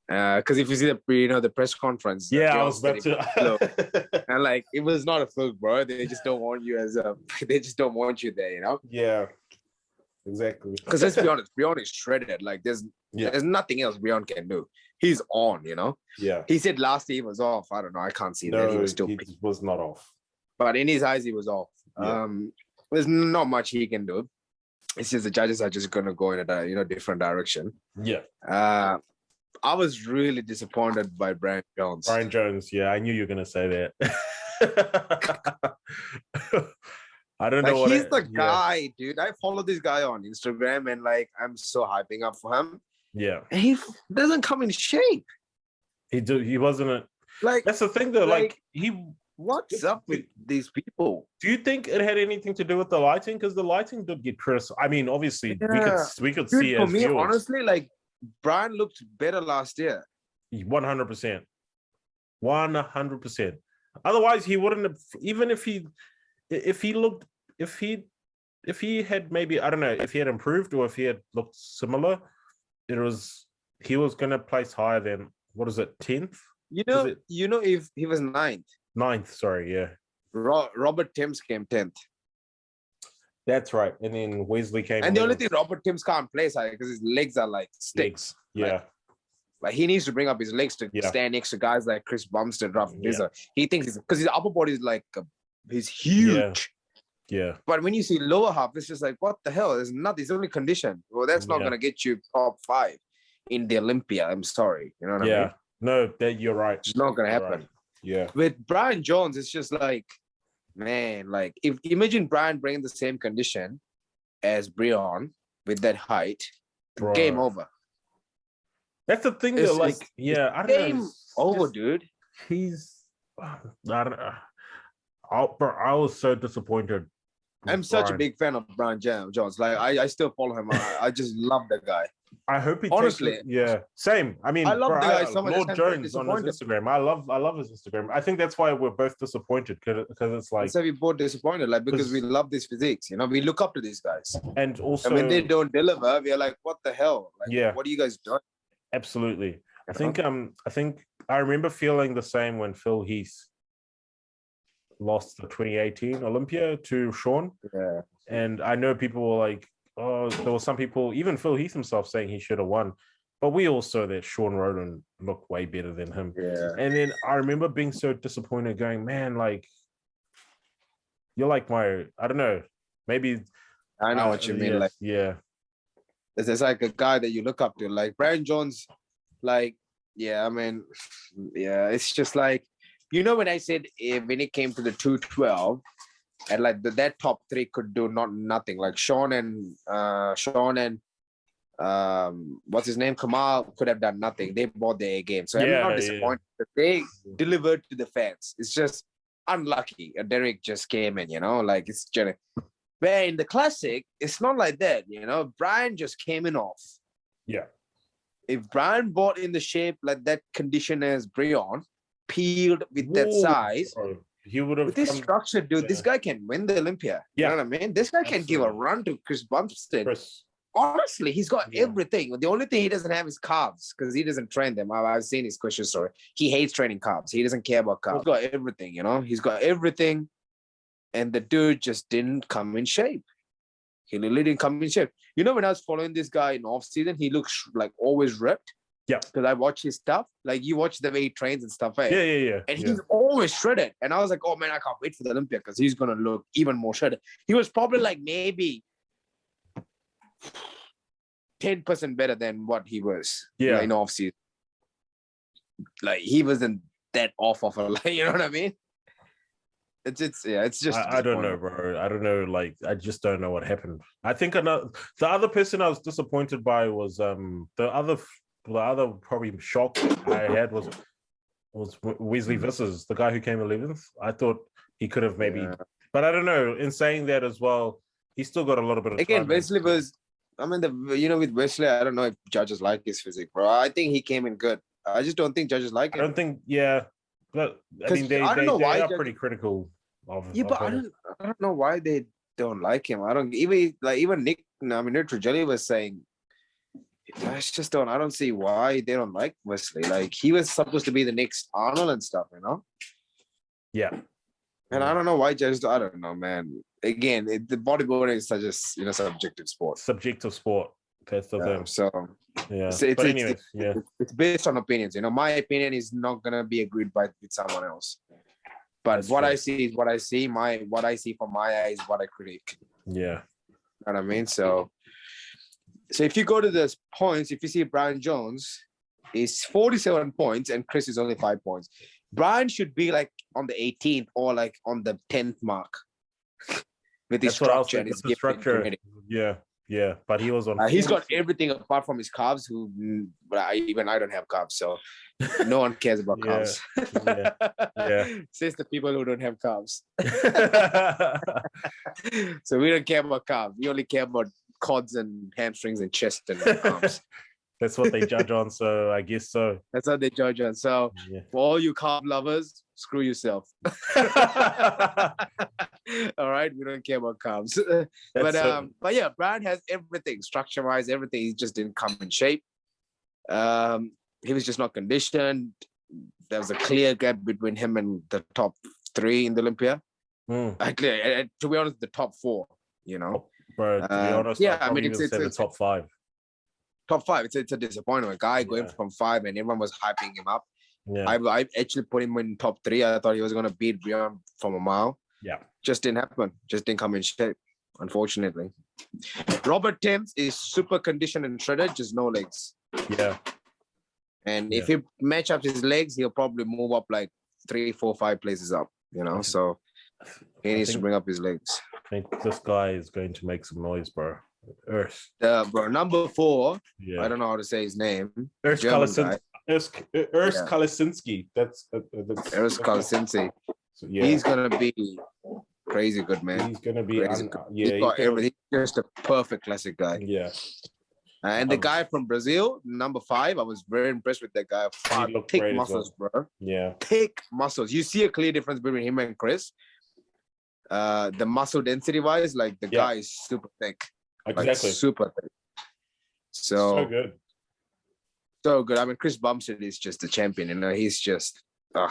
Because if you see the press conference, I was about to. And it was not a fluke, bro. They just don't want you they just don't want you there, Yeah, exactly. Because let's be honest, Brion is shredded. There's nothing else Brion can do. He's on, Yeah. He said last year he was off. I don't know. I can't see that. He was still. He was not off. But in his eyes, he was off. Yeah. There's not much he can do. It's just the judges are just gonna go in a different direction. Yeah. I was really disappointed by Brian Jones. Brian Jones, yeah, I knew you were gonna say that. I don't know what he's the guy, dude. I follow this guy on Instagram, and I'm so hyping up for him. Yeah, and he doesn't come in shape. He wasn't that's the thing though. What's up with these people? Do you think it had anything to do with the lighting? Because the lighting did get criticized. I mean, obviously we could see it. For me, honestly, Brian looked better last year. 100%. 100%. Otherwise, he wouldn't have. Even if he had maybe, I don't know, if he had improved or if he had looked similar, he was going to place higher than, what is it, 10th? If he was 9th. 9th, sorry, yeah. Robert Thames came 10th. That's right. And then Wesley came. And the only thing Robert Thames can't play is because his legs are sticks. Yeah. He needs to bring up his legs to stand next to guys like Chris Bumstead, Rough Diesel. He thinks because his upper body is he's huge. Yeah. But when you see lower half, it's just what the hell? There's nothing. It's only condition. Well, that's not going to get you top 5 in the Olympia. I'm sorry. You know what I mean? Yeah. No, you're right. It's not going to happen. Right. Yeah. With Brian Jones, it's just man, if imagine Brian bringing the same condition as Brion with that height, game over. That's the thing though, I don't game know. Over, dude. He's I don't know. I was so disappointed. I'm such a big fan of Brian Jones. I still follow him. I just love that guy. I hope he honestly, same. I mean, I love the guy so much. Lord Jones on his Instagram. I love his Instagram. I think that's why we're both disappointed because it's that's why we both disappointed, because we love these physiques. We look up to these guys, and also when they don't deliver, we're like, what the hell? What are you guys doing? Absolutely. I think I remember feeling the same when Phil Heath lost the 2018 Olympia to Sean. Yeah, and I know people were like, oh, there were some people, even Phil Heath himself, saying he should have won. But we all saw that Sean Roden looked way better than him. Yeah. And then I remember being so disappointed, going, man, you're my, I don't know, maybe. I know what you mean. Yeah. It's a guy that you look up to. Brian Jones, it's just when I said when it came to the 212, and that top 3 could do nothing. Sean and what's his name? Kamal could have done nothing. They bought their A game. So I'm not disappointed that they delivered to the fans. It's just unlucky. Derek just came in, it's just. Where in the classic, it's not like that, Brian just came in off. Yeah. If Brian bought in the shape like that condition as Brion, peeled with that size, he would have. With this structure, dude, this guy can win the Olympia. Yeah. You know what I mean? This guy can give a run to Chris Bumstead. Honestly, he's got everything. The only thing he doesn't have is carbs because he doesn't train them. I've seen his question story. He hates training carbs. He doesn't care about carbs. He's got everything, He's got everything. and the dude just didn't come in shape. He literally didn't come in shape. You know, when I was following this guy in off season, he looks like always ripped. Yeah. Because I watch his stuff. Like you watch the way he trains and stuff. Eh? Yeah. And he's always shredded. And I was like, oh man, I can't wait for the Olympia because he's gonna look even more shredded. He was probably like maybe 10% better than what he was in off season. Like he wasn't that off of a you know what I mean? It's just I don't know, bro. I don't know. Like I just don't know what happened. I think the other person I was disappointed by was the other probably shock I had was Wesley Vissers, the guy who came 11th. I thought he could have maybe, but I don't know. In saying that as well, he still got a little bit of again. time. Wesley was, I mean, with Wesley, I don't know if judges like his physique, bro. I think he came in good. I just don't think judges like it. I don't think, but I mean, they are pretty critical of. Yeah, but I don't know why they don't like him. I don't even Nick. I mean, Nick was saying. I just don't. I don't see why they don't like Wesley. Like he was supposed to be the next Arnold and stuff, you know. Yeah. And I don't know why judges. I don't know, man. Again, the bodybuilding is such a subjective sport. Subjective sport. That's the thing. So it's based on opinions. You know, my opinion is not gonna be agreed by with someone else. But that's what true. I see is what I see. What I see from my eyes, what I critique. Yeah. You know what I mean? So if you go to the points, if you see Brian Jones is 47 points and Chris is only 5 points. Brian should be like on the 18th or like on the 10th mark with his structure and his structure. Yeah. But he was on. He's got everything apart from his calves. I don't have calves, so no one cares about calves. Yeah. Says the people who don't have calves. So we don't care about calves. We only care about quads and hamstrings and chest and arms. That's what they judge on, so I guess so. That's what they judge on. So for all you carb lovers, screw yourself. All right, we don't care about carbs. But yeah, Brian has everything, structure-wise, everything. He just didn't come in shape. He was just not conditioned. There was a clear gap between him and the top 3 in the Olympia. Actually, to be honest, the top 4, you know. Bro, to be honest, I mean, it's the top 5. Top 5. It's a disappointment. A guy going from 5 and everyone was hyping him up. Yeah. I actually put him in top 3. I thought he was going to beat Brian from a mile. Yeah. Just didn't happen. Just didn't come in shape, unfortunately. Robert Thames is super conditioned and shredded, just no legs. Yeah. And if he match up his legs, he'll probably move up like 3, 4, 5 places up, you know. So he needs to bring up his legs. I think this guy is going to make some noise, bro. Urs. Bro, number 4. Yeah. I don't know how to say his name. Urs Kalasinski. That's Urs Kalasinski. So, he's gonna be crazy good, man. He's gonna be he's got everything. Just a perfect classic guy. Yeah. And the guy from Brazil, number 5, I was very impressed with that guy. Thick muscles, bro. Yeah. Thick muscles. You see a clear difference between him and Chris. The muscle density wise, like the guy is super thick. Exactly. Like, super thick. So good. So good. I mean, Chris Bumstead is just a champion. You know, he's just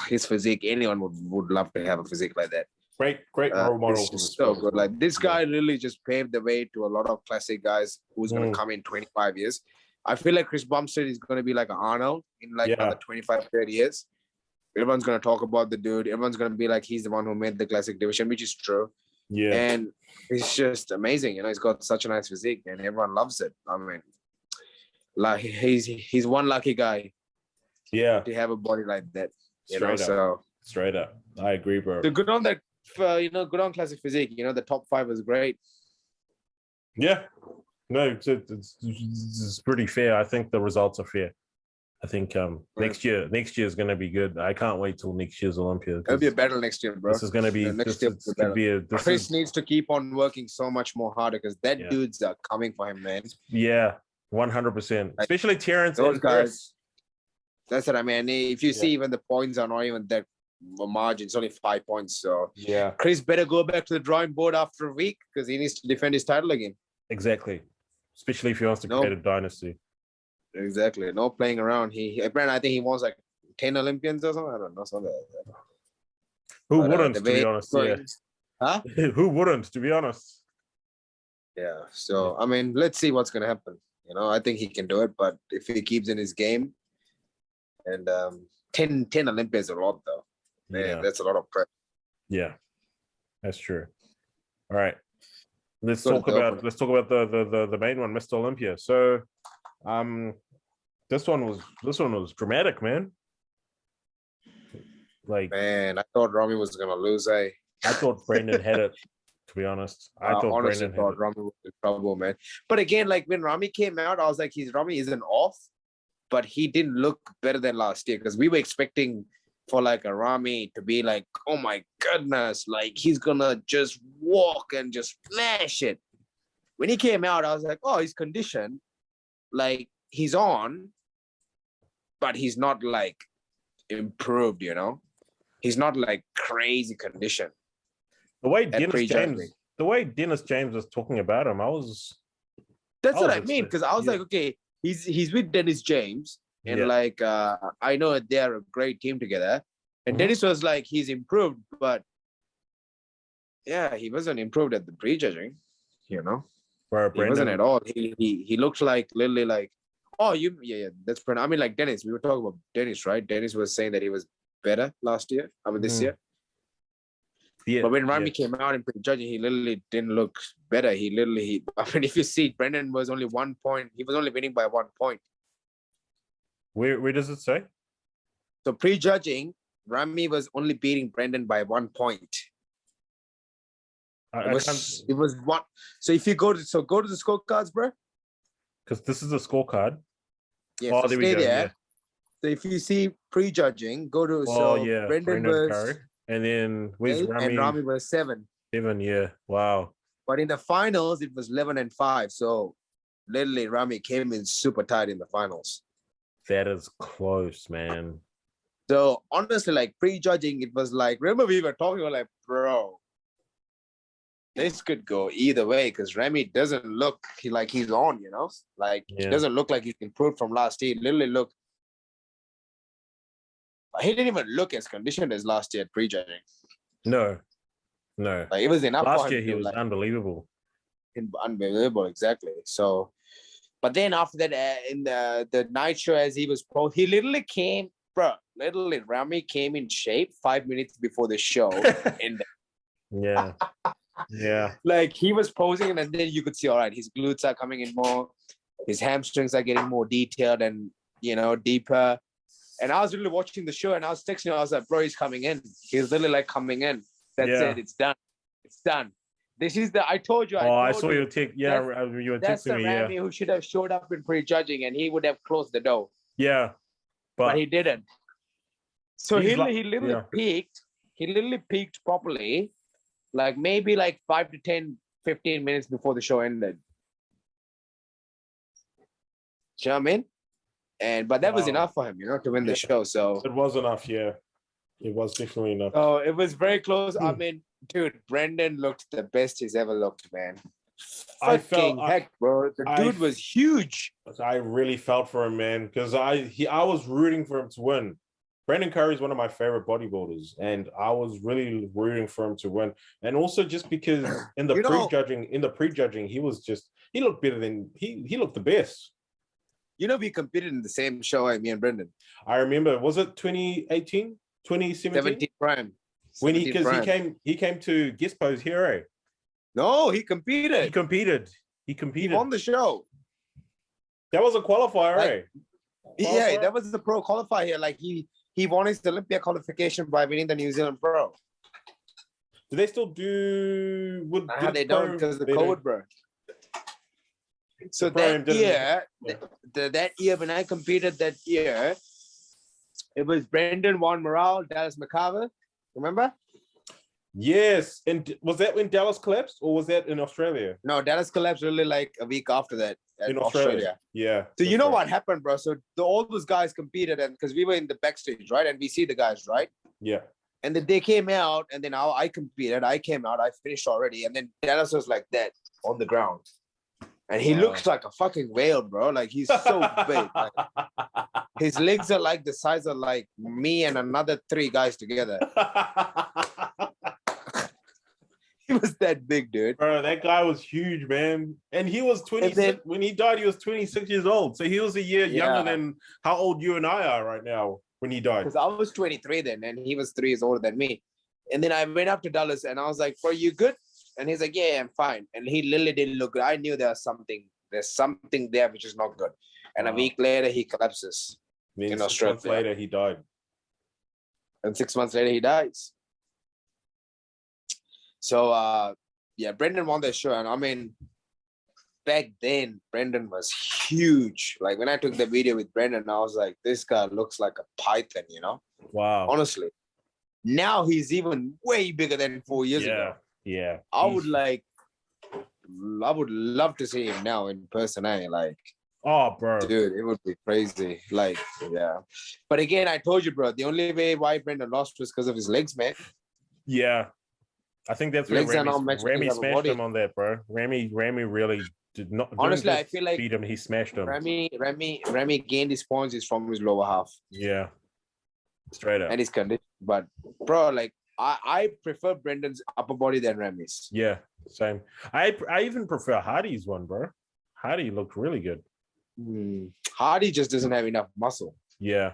his physique. Anyone would love to have a physique like that. Great role model. So good. Like this guy really just paved the way to a lot of classic guys who's going to come in 25 years. I feel like Chris Bumstead is going to be like an Arnold in like another 25, 30 years. Everyone's going to talk about the dude. Everyone's going to be like, he's the one who made the classic division, which is true. Yeah. And it's just amazing. You know, he's got such a nice physique and everyone loves it. I mean, like he's one lucky guy. Yeah. To have a body like that. Straight up. I agree, bro. So good on that, good on classic physique. You know, the top 5 was great. Yeah. No, it's pretty fair. I think the results are fair. I think next year is going to be good. I can't wait till next year's Olympia. It'll be a battle next year, bro. This is going to be Chris needs to keep on working so much more harder because that dude's coming for him, man. Yeah, 100%. Especially Terrence. Those guys. That's what I mean. If you see, even the points are not even that margin. It's only 5 points. So yeah, Chris better go back to the drawing board after a week because he needs to defend his title again. Exactly. Especially if he wants to create a dynasty. Exactly. No playing around. Brandon, I think he wants like 10 Olympians or something. I don't know, something like that. Who wouldn't, to be honest? Huh? Who wouldn't, to be honest? Yeah. So, I mean, let's see what's going to happen. I think he can do it, but if he keeps in his game, and 10 Olympia is a lot, though. Man, that's a lot of prep. Yeah, that's true. All right. Let's talk about the main one, Mr. Olympia. So, this one was dramatic, man. Like, man, I thought Rami was gonna lose. I thought Brendan had it. To be honest, I thought Brendan had it. Rami was in trouble, man. But again, like when Rami came out, I was like, Rami isn't off, but he didn't look better than last year because we were expecting for like a Rami to be like, oh my goodness, like he's gonna just walk and just smash it. When he came out, I was like, oh, he's conditioned, like he's on, but he's not like improved, He's not like crazy condition. The way Dennis James was talking about him, that's what I mean, because I was like, okay, he's with Dennis James. And like, I know they're a great team together. And Dennis was like, he's improved, but yeah, he wasn't improved at the prejudging, He wasn't at all. He looked like literally like, oh, that's Brendan. I mean, like Dennis, we were talking about Dennis, right? Dennis was saying that he was better last year. This year. Yeah, but when Rami came out in prejudging, he literally didn't look better. I mean, if you see, Brendan was only 1 point. He was only winning by 1 point. Where does it say? So prejudging, Rami was only beating Brendan by 1 point. It was one. So if you go to the scorecards, bro. Because this is a scorecard. Yeah, so stay there. Yeah. So if you see prejudging, go to Brendan was Curry. And then where's Rami? And Rami was 7. 7, yeah. Wow. But in the finals, it was 11-5. So literally Rami came in super tight in the finals. That is close, man. So honestly, like prejudging, it was like, remember we were talking about like, bro, this could go either way because Rami doesn't look like he's on, Like he doesn't look like he's improved from last year. He literally looked. He didn't even look as conditioned as last year at prejudging. No. Like it was enough. Last year he was like, unbelievable. Unbelievable, exactly. So, but then after that, in the night show, as he was he literally came, bro. Literally, Rami came in shape 5 minutes before the show. Yeah. Like he was posing, and then you could see, all right, his glutes are coming in more, his hamstrings are getting more detailed and deeper. And I was really watching the show, and I was texting him. I was like, bro, he's coming in. He's literally like coming in. That's it. It's done. It's done. This is I told you. I saw your take. Yeah, you were texting me. That's the Rami who should have showed up in prejudging, and he would have closed the door. Yeah. But he didn't. So he literally peaked. He literally peaked properly, like maybe like 5 to 10, 15 minutes before the show ended. Do you know what I mean? But that was enough for him, to win the show. So it was enough, yeah. It was definitely enough. Oh, it was very close. I mean, dude, Brendan looked the best he's ever looked, man. Bro. The dude was huge. I really felt for him, man, because I was rooting for him to win. Brendan Curry is one of my favorite bodybuilders, and I was really rooting for him to win. And also just because in the prejudging, he looked better than he looked the best. We competed in the same show, me and Brendan. I remember, was it 2018, 2017? 17 prime. When he came to guest pose here, eh? No, he competed. He He won the show. That was a qualifier, eh? Yeah, that was the pro qualifier here. Like he won his Olympia qualification by winning the New Zealand Pro. Do they still do? They don't because of the COVID, bro. So that year when I competed that year, it was Brendan, Juan Morale, Dallas McCarver. Remember? Yes. And was that when Dallas collapsed, or was that in Australia? No, Dallas collapsed really like a week after that in Australia. Yeah. So you know what happened, bro? So all those guys competed, and because we were in the backstage, right? And we see the guys, right? Yeah. And then they came out, and then I competed. I came out. I finished already, and then Dallas was like that on the ground. And he looks like a fucking whale, bro. Like he's so big. Like, his legs are like the size of like me and another 3 guys together. He was that big, dude. Bro, that guy was huge, man. And he was 26. When he died, he was 26 years old. So he was a year younger than how old you and I are right now when he died. Because I was 23 then, and he was 3 years older than me. And then I went up to Dallas, and I was like, bro, you good? And he's like, yeah, I'm fine. And he literally didn't look good. I knew there's something there which is not good. And a week later, he collapses. In Australia. 6 months later, he died. And 6 months later, he dies. So, Brendan won that show. And I mean, back then, Brendan was huge. Like, when I took the video with Brendan, I was like, this guy looks like a python, you know? Wow. Honestly. Now he's even way bigger than 4 years ago. Yeah. I would love to see him now in person, like. Oh, bro. Dude, it would be crazy. Like, yeah. But again, I told you, bro, the only way why Brendan lost was because of his legs, man. Yeah. I think that's where Remy smashed him on that, bro. Remy really did not. Honestly, I feel like beat him. He smashed him. Remy gained his points is from his lower half. Yeah. Straight up. And his condition. But, bro, like, I prefer Brendan's upper body than Remy's. Yeah, same. I even prefer Hardy's one, bro. Hardy looked really good. Hardy just doesn't have enough muscle. Yeah.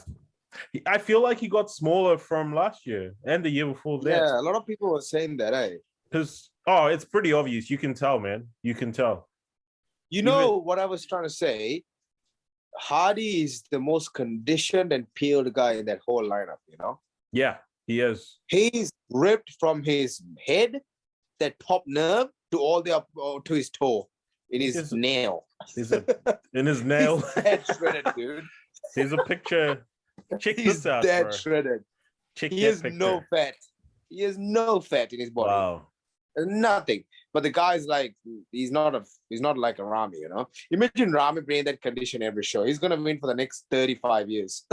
I feel like he got smaller from last year and the year before that. Yeah, a lot of people were saying that, eh? Because, it's pretty obvious. You can tell, man. You can tell. You know what I was trying to say? Hardy is the most conditioned and peeled guy in that whole lineup, you know? Yeah, he is. He's ripped from his head, that top nerve, to all the up to his toe, in his nail. In his nail. He's that shredded, dude. Here's a picture. Check He's this out, that bro. shredded. He has no fat. He has no fat in his body. Wow. Nothing. But the guy's like, he's not like a Rami, you know. Imagine Rami bringing that condition every show. He's gonna win for the next 35 years.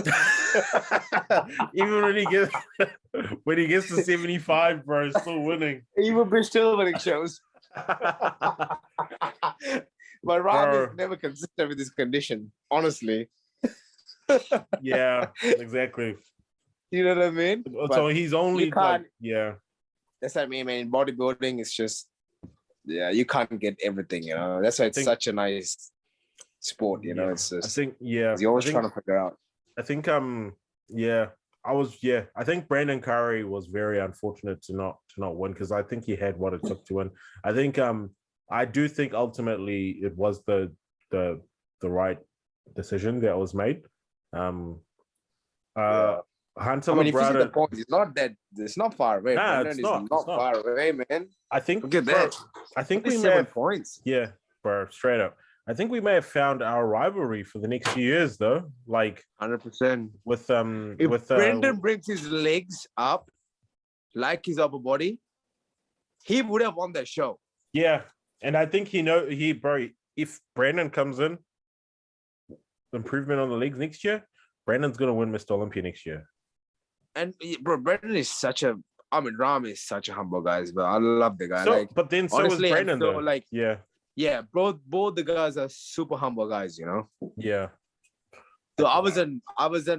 Even when he gets to 75, bro, he's still winning. He will be still winning shows. But Rami is never consistent with his condition, honestly. Yeah, exactly. You know what I mean? So he's only That's what I mean, man. In bodybuilding, it's just you can't get everything, you know. That's why it's such a nice sport, you know. It's just you're always trying to figure out. I think I think Brandon Curry was very unfortunate to not win because I think he had what it took to win. I think I do think ultimately it was the right decision that was made. Hunter Labrada, it's not far away. Nah, it's not far away, man. I think look at that. I think we may 7 have points. Yeah, bro, straight up. I think we may have found our rivalry for the next few years, though. Like 100%. If Brendan brings his legs up, like his upper body, he would have won that show. Yeah, and I think if Brandon comes in, improvement on the legs next year, Brandon's gonna win Mr. Olympia next year. And bro, Brendan is Rami is such a humble guy, but I love the guy. But then so is Brandon, though. Yeah, both the guys are super humble guys, you know. Yeah. So I wasn't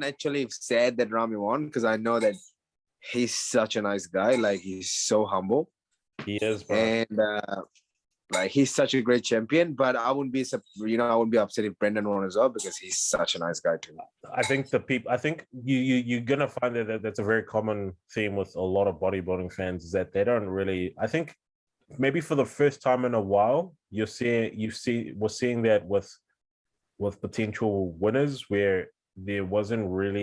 actually sad that Rami won because I know that he's such a nice guy. Like he's so humble. He is, bro. And he's such a great champion. But I wouldn't be upset if Brendan won as well because he's such a nice guy too. I think you're gonna find that that's a very common theme with a lot of bodybuilding fans is that they don't really. I think maybe for the first time in a while, we're seeing that with potential winners where there wasn't going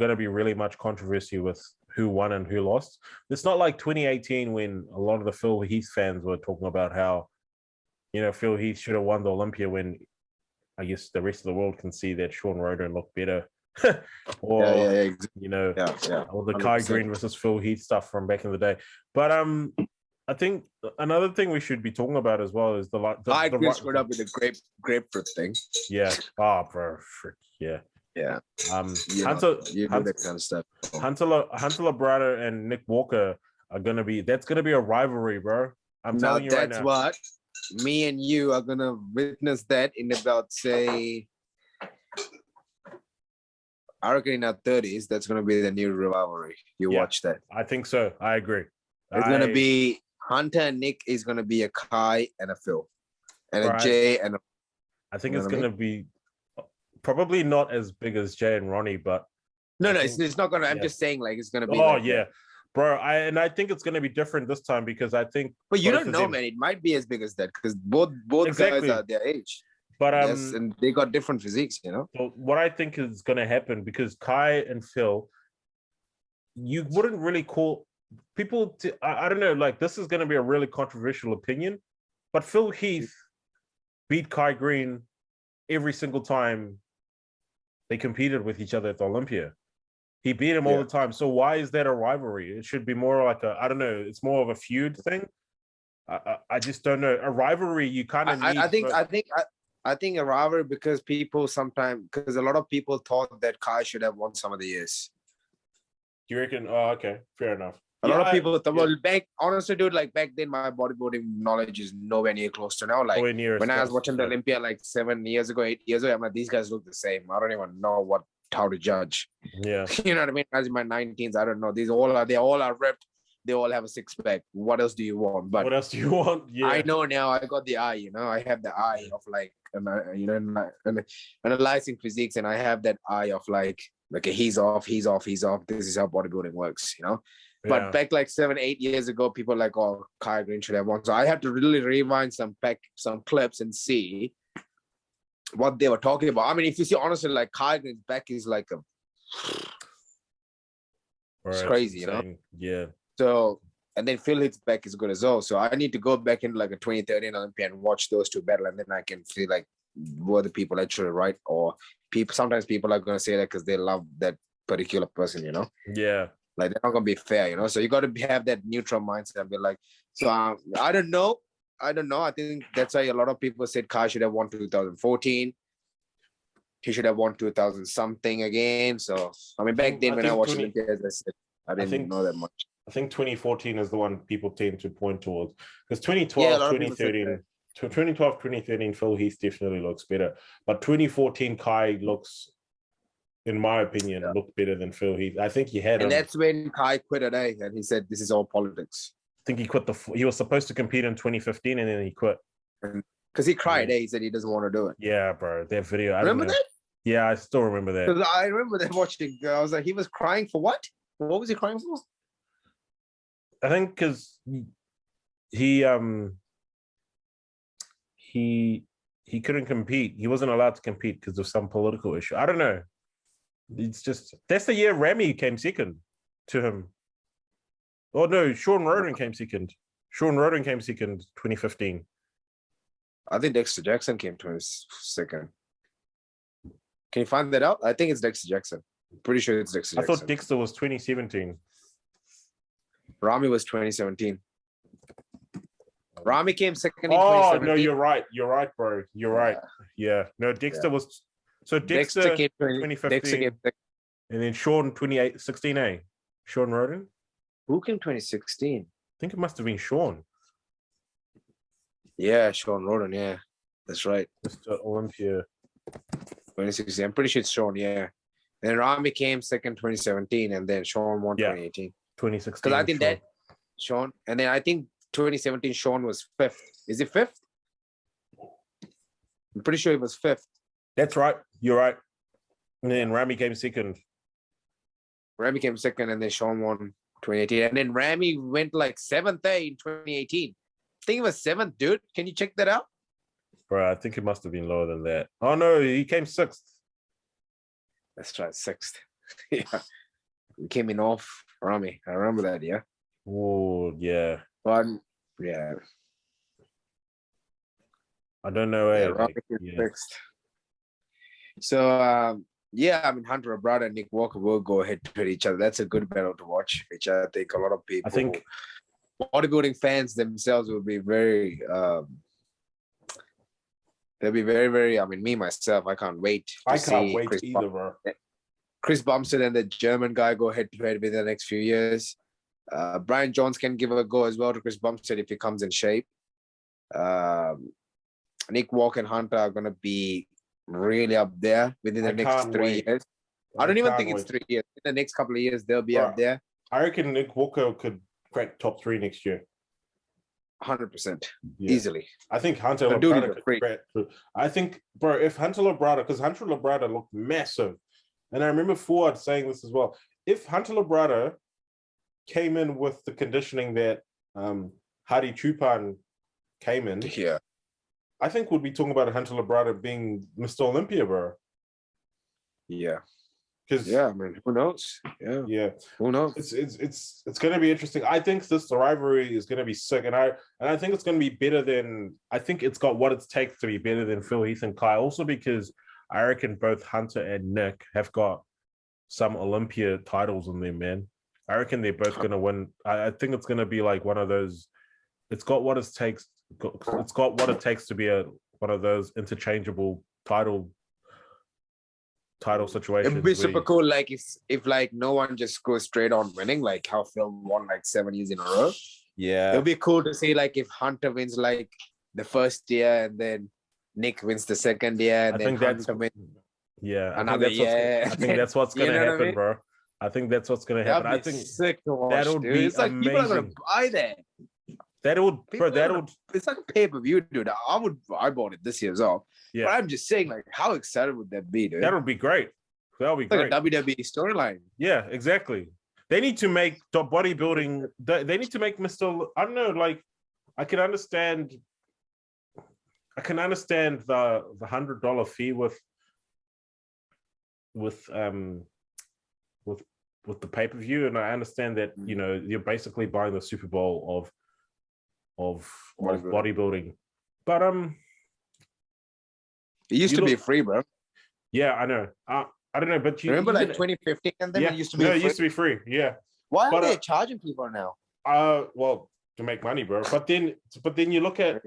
to be really much controversy with who won and who lost. It's not like 2018 when a lot of the Phil Heath fans were talking about how, Phil Heath should have won the Olympia when I guess the rest of the world can see that Sean Roden looked better. Or the Kai Green versus Phil Heath stuff from back in the day. But I think another thing we should be talking about as well is the Kai Green screwed up with the grapefruit thing. Yeah. Oh, bro. Frick. Yeah. Yeah. Hunter that kind of stuff. Hunter Labrada and Nick Walker that's gonna be a rivalry, bro. I'm telling you right now. That's what me and you are gonna witness that in about, say, I reckon in our 30s, that's going to be the new rivalry. Watch that. I think so. I agree. It's going to be Hunter and Nick is going to be a Kai and a Phil. And a Jay and a... I think it's going to be probably not as big as Jay and Ronnie, but... No, it's not going to... I'm just saying, like, it's going to be... Oh, like, yeah. Bro, I think it's going to be different this time because I think... But you don't know, man. It might be as big as that because both guys are their age. But yes, and they got different physiques, you know? So what I think is going to happen, because Kai and Phil, you wouldn't really call people... I don't know, like, this is going to be a really controversial opinion, but Phil Heath beat Kai Green every single time they competed with each other at the Olympia. He beat him all the time. So why is that a rivalry? It should be more like I don't know. It's more of a feud thing. I just don't know. A rivalry, you kind of need. I think a rivalry because a lot of people thought that Kai should have won some of the years. Do you reckon? Oh, okay, fair enough. A lot of people thought, well, honestly, dude, like back then, my bodybuilding knowledge is nowhere near close to now. Like when I was watching the Olympia like 7 years ago, 8 years ago, I'm like, these guys look the same. I don't even know how to judge. Yeah. You know what I mean? As in my 19s, I don't know. They all are ripped. They all have a six pack. What else do you want? But what else do you want? Yeah. I know now. I got the eye, you know. I have the eye of like, analyzing physiques, and I have that eye of like, okay, he's off. This is how bodybuilding works, you know. But back like 7, 8 years ago, people like, oh, Kai Green should have won. So I have to really rewind some clips and see what they were talking about. I mean, if you see, honestly, like Kai Green's back is like it's crazy, you know? Yeah. So, and then Phil Heath's back is good as well. So I need to go back into like a 2013 Olympia and watch those two battle, and then I can feel like were the people actually right, or sometimes people are going to say that because they love that particular person, you know? Yeah. Like, they're not going to be fair, you know? So you got to have that neutral mindset and be like, so I don't know. I think that's why a lot of people said Kai should have won 2014. He should have won 2000 something again. So, I mean, back then when I watched Olympia, as I said, I didn't know that much. I think 2014 is the one people tend to point towards. Because 2012, 2013, Phil Heath definitely looks better. But 2014, Kai looks, in my opinion, looked better than Phil Heath. I think he had... And that's when Kai quit today, and he said, this is all politics. I think he quit he was supposed to compete in 2015, and then he quit. Because he cried, he said he doesn't want to do it. Yeah, bro. That video. Remember that? Yeah, I still remember that. I remember that watching. I was like, he was crying for what? What was he crying for? I think because he couldn't compete. He wasn't allowed to compete because of some political issue. I don't know. It's just, that's the year Ramy came second to him. Oh no, Sean Roden came second. 2015. I think Dexter Jackson came 22nd. Can you find that out? I think it's Dexter Jackson. I'm pretty sure it's Dexter Jackson. I thought Dexter was 2017. Ramy was 2017. Ramy came second in 2017. No, you're right. You're right, bro. You're right. Yeah. No, Dexter was... So Dexter came 2015. Dexter came and then Sean 2016, eh? Sean Roden? Who came 2016? I think it must have been Sean. Yeah, Sean Roden, yeah. That's right. Mr. Olympia. 2016. I'm pretty sure it's Sean, yeah. Then Ramy came second 2017, and then Sean won 2018. 2016. Because I think that Sean, and then I think 2017 Sean was fifth. Is it fifth? I'm pretty sure it was fifth. That's right. You're right. And then Ramy came second. Ramy came second, and then Sean won 2018. And then Ramy went like seventh in 2018. I think it was seventh, dude. Can you check that out? Bro, I think it must have been lower than that. Oh no, he came sixth. Let's try sixth. Yeah. He came in off Ramy. I remember that, yeah. Oh, yeah. But yeah. I don't know. Ramy came sixth. So yeah, I mean, Hunter Abrada and Nick Walker will go head to each other. That's a good battle to watch, which I think a lot of people, bodybuilding fans themselves will be very, they'll be very, very, I mean, me, myself, I can't wait to see. I can't wait either, bro. Chris Bumstead and the German guy go head to head within the next few years. Brian Jones can give a go as well to Chris Bumstead if he comes in shape. Nick Walker and Hunter are going to be really up there within the next 3 years. I don't even think it's 3 years. In the next couple of years, they'll be up there. I reckon Nick Walker could crack top 3 next year. 100%, easily. I think Hunter Labrada could crack through. I think, bro, if Hunter Labrada, because Hunter Labrada looked massive, and I remember Ford saying this as well. If Hunter Labrada came in with the conditioning that Hadi Chupan came in, I think we'd be talking about Hunter Labrada being Mr. Olympia, bro. Yeah. I mean, who knows? Yeah. Who knows? It's going to be interesting. I think this rivalry is going to be sick, and I think it's going to be better than. I think it's got what it takes to be better than Phil, Heath, and Kai. Also because I reckon both Hunter and Nick have got some Olympia titles in them, man. I reckon they're both going to win. I think it's going to be like one of those. It's got what it takes. It's got what it takes to be one of those interchangeable title situations. It'd be super cool, like if like no one just goes straight on winning, like how Phil won like 7 years in a row. Yeah, it'll be cool to see like if Hunter wins like the first year and then Nick wins the second year and then Hunter wins. Yeah, another year. I think that's what's gonna happen, I mean? Bro. I think that's what's gonna happen. I think sick to watch, that would be it's like amazing. People are gonna buy that. It's like a pay-per-view, dude. I bought it this year as well. Yeah. But I'm just saying, like, how excited would that be, dude? That would be great. That would be great. Like a WWE storyline. Yeah, exactly. They need to make bodybuilding. They need to make Mr. I don't know. Like, I can understand the $100 fee with the pay-per-view, and I understand that you're basically buying the Super Bowl of bodybuilding, but it used to be free, bro. Yeah, I know. I don't know, but you remember like 2015 and then it used to be free? It used to be free. Yeah. Why are they charging people now? Well, to make money, bro. But then you look at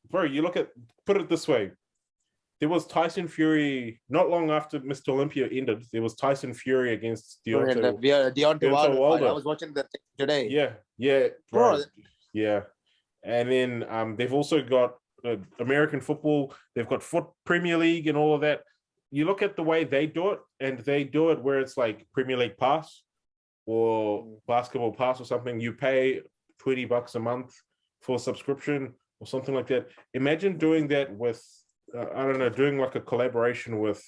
put it this way. There was Tyson Fury not long after Mr. Olympia ended. There was Tyson Fury against Deontay Wilder. I was watching that today. Yeah, bro. Yeah, and then they've also got American football. They've got Premier League and all of that. You look at the way they do it, and they do it where it's like Premier League Pass or Basketball Pass or something. You pay $20 a month for a subscription or something like that. Imagine doing that with I don't know, doing like a collaboration with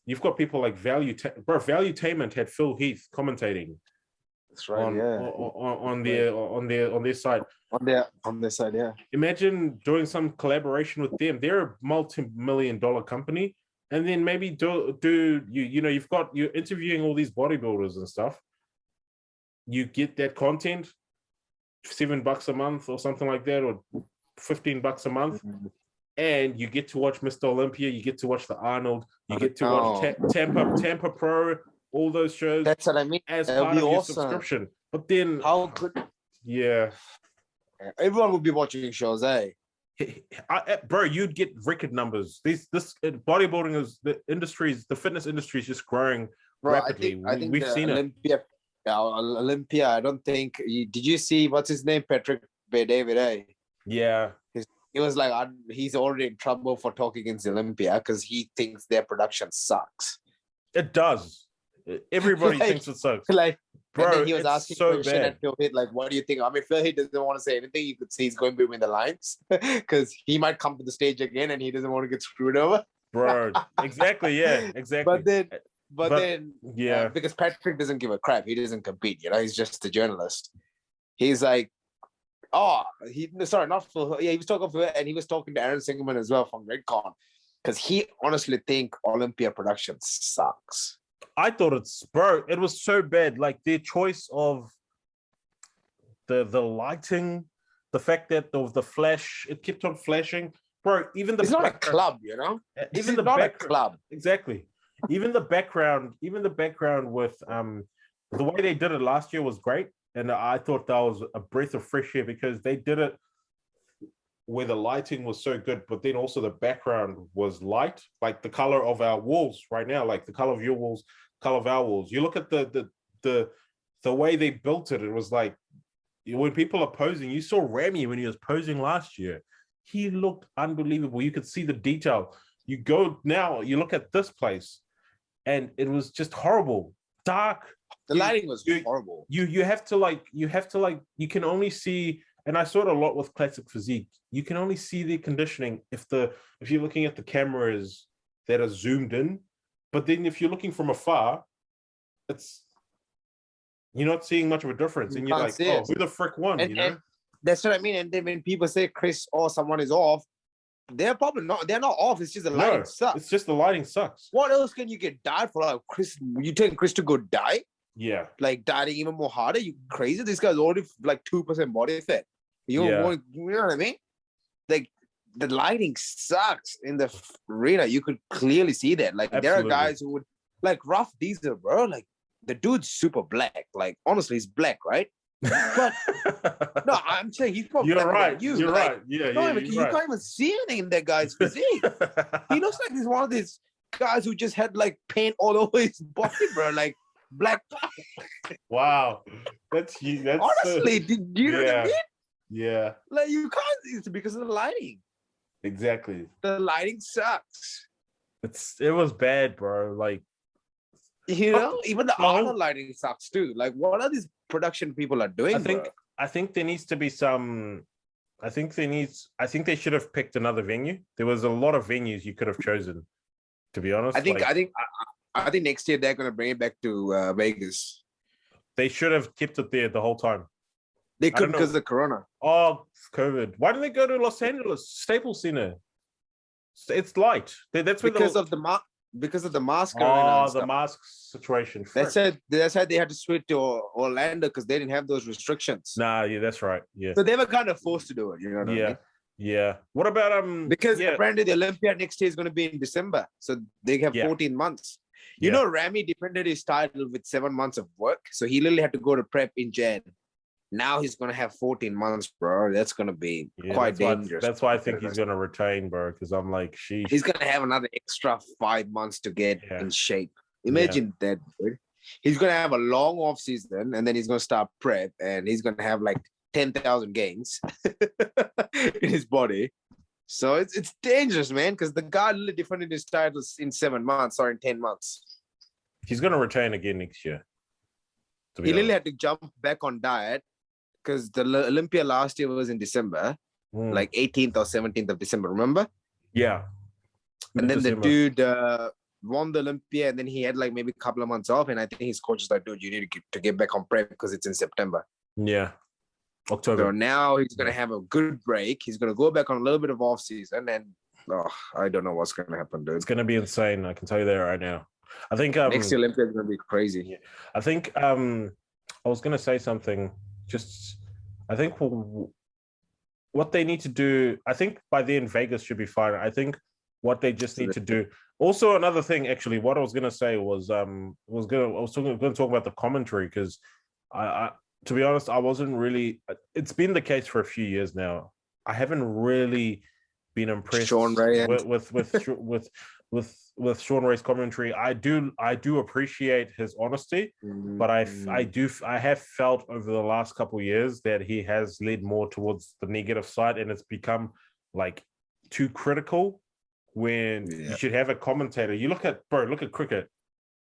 you've got people like Valuetainment had Phil Heath commentating. That's right. On their side. On their side, yeah. Imagine doing some collaboration with them. They're a multi-million-dollar company, and then maybe you're interviewing all these bodybuilders and stuff. You get that content, $7 a month or something like that, or $15 a month. Mm-hmm. And you get to watch Mr. Olympia, you get to watch the Arnold, you get to watch Tampa Pro, all those shows. That's what I mean. As part of your subscription. But then how could everyone would be watching shows, eh? Bro, you'd get record numbers. This bodybuilding is the fitness industry is just growing rapidly. I think we've seen Olympia, it. Olympia, I don't think. Did you see what's his name? Patrick David, eh? Yeah. He was like, he's already in trouble for talking against Olympia because he thinks their production sucks. It does. Everybody thinks it sucks. Like, bro, and then he was asking so question at Phil Heath, like, what do you think? I mean, Phil Heath doesn't want to say anything. You could see he's going between the lines because he might come to the stage again and he doesn't want to get screwed over. Bro, exactly. Yeah, exactly. But then, because Patrick doesn't give a crap. He doesn't compete. He's just a journalist. He's like, he was talking to and he was talking to Aaron Singerman as well from Redcon because he honestly think Olympia production sucks. I thought it was so bad. Like their choice of the lighting, the fact that the flash, it kept on flashing, bro. It's not a club, Even a club, exactly. Even the background with the way they did it last year was great. And I thought that was a breath of fresh air because they did it where the lighting was so good, but then also the background was light, like the color of our walls right now, like the color of your walls, color of our walls. You look at the way they built it, it was like when people are posing, you saw Ramy when he was posing last year. He looked unbelievable. You could see the detail. You go now, you look at this place, and it was just horrible. Dark, The lighting was horrible. You have to you can only see, and I saw it a lot with classic physique. You can only see the conditioning if you're looking at the cameras that are zoomed in, but then if you're looking from afar, you're not seeing much of a difference, and you're like, oh, who the frick won? And that's what I mean. And then when people say Chris or someone is off, they're probably not. They're not off. It's just the lighting sucks. It's just the lighting sucks. What else can you get died for? Like Chris, you telling Chris to go die? Yeah, like dieting even more harder. You crazy? This guy's already like 2% body fat. You know what I mean? Like the lighting sucks in the arena. You could clearly see that. Like there are guys who would like rough diesel, bro. Like the dude's super black. Like honestly, he's black, right? But no, I'm saying he's probably you're right. You're like, right. Yeah, you can't even see anything in that guy's physique. He looks like he's one of these guys who just had like paint all over his body, bro. Like black. Wow, that's you. That's honestly, do you know what I mean? Yeah. Like you can't. It's because of the lighting. Exactly. The lighting sucks. It was bad, bro. Like even the Arnold lighting sucks too. Like what are these production people are doing? I think there needs to be some. I think they should have picked another venue. There was a lot of venues you could have chosen. To be honest, I think next year they're gonna bring it back to Vegas. They should have kept it there the whole time. They couldn't because of Corona. Oh, COVID. Why didn't they go to Los Angeles Staples Center? It's light. That's where because of the mask. Oh, the mask situation. They said they had to switch to Orlando because they didn't have those restrictions. Nah, yeah, that's right. Yeah. So they were kind of forced to do it. You know what I mean? Yeah. What about Because apparently the Olympia next year is going to be in December, so they have 14 months. You know, Ramy defended his title with 7 months of work, so he literally had to go to prep in Jan. Now he's going to have 14 months, bro. That's going to be quite dangerous. That's why I think he's going to retain, bro, because I'm like, sheesh. He's going to have another extra 5 months to get in shape. Imagine that, dude. He's going to have a long off season, and then he's going to start prep, and he's going to have like 10,000 gains in his body. So it's dangerous, man, because the guy literally defended his titles in 7 months or in 10 months. He's going to retain again next year. He literally had to jump back on diet because the Olympia last year was in December, like 18th or 17th of December, remember? Yeah. And then the dude won the Olympia, and then he had like maybe a couple of months off, and I think his coach was like, dude, you need to get back on prep because it's in September. Yeah. October. So now he's going to have a good break. He's going to go back on a little bit of off season, and I don't know what's going to happen, dude. It's going to be insane. I can tell you that right now. I think next year Olympia is going to be crazy. Yeah. I think I was going to say something. I think what they need to do. I think by then Vegas should be fine. I think what they just need to do. Also, another thing, actually, what I was going to say was going to talk about the commentary because I to be honest, I wasn't really. It's been the case for a few years now. I haven't really been impressed with Sean Ray's commentary. I do appreciate his honesty, but I have felt over the last couple of years that he has led more towards the negative side, and it's become like too critical when you should have a commentator. You look at cricket.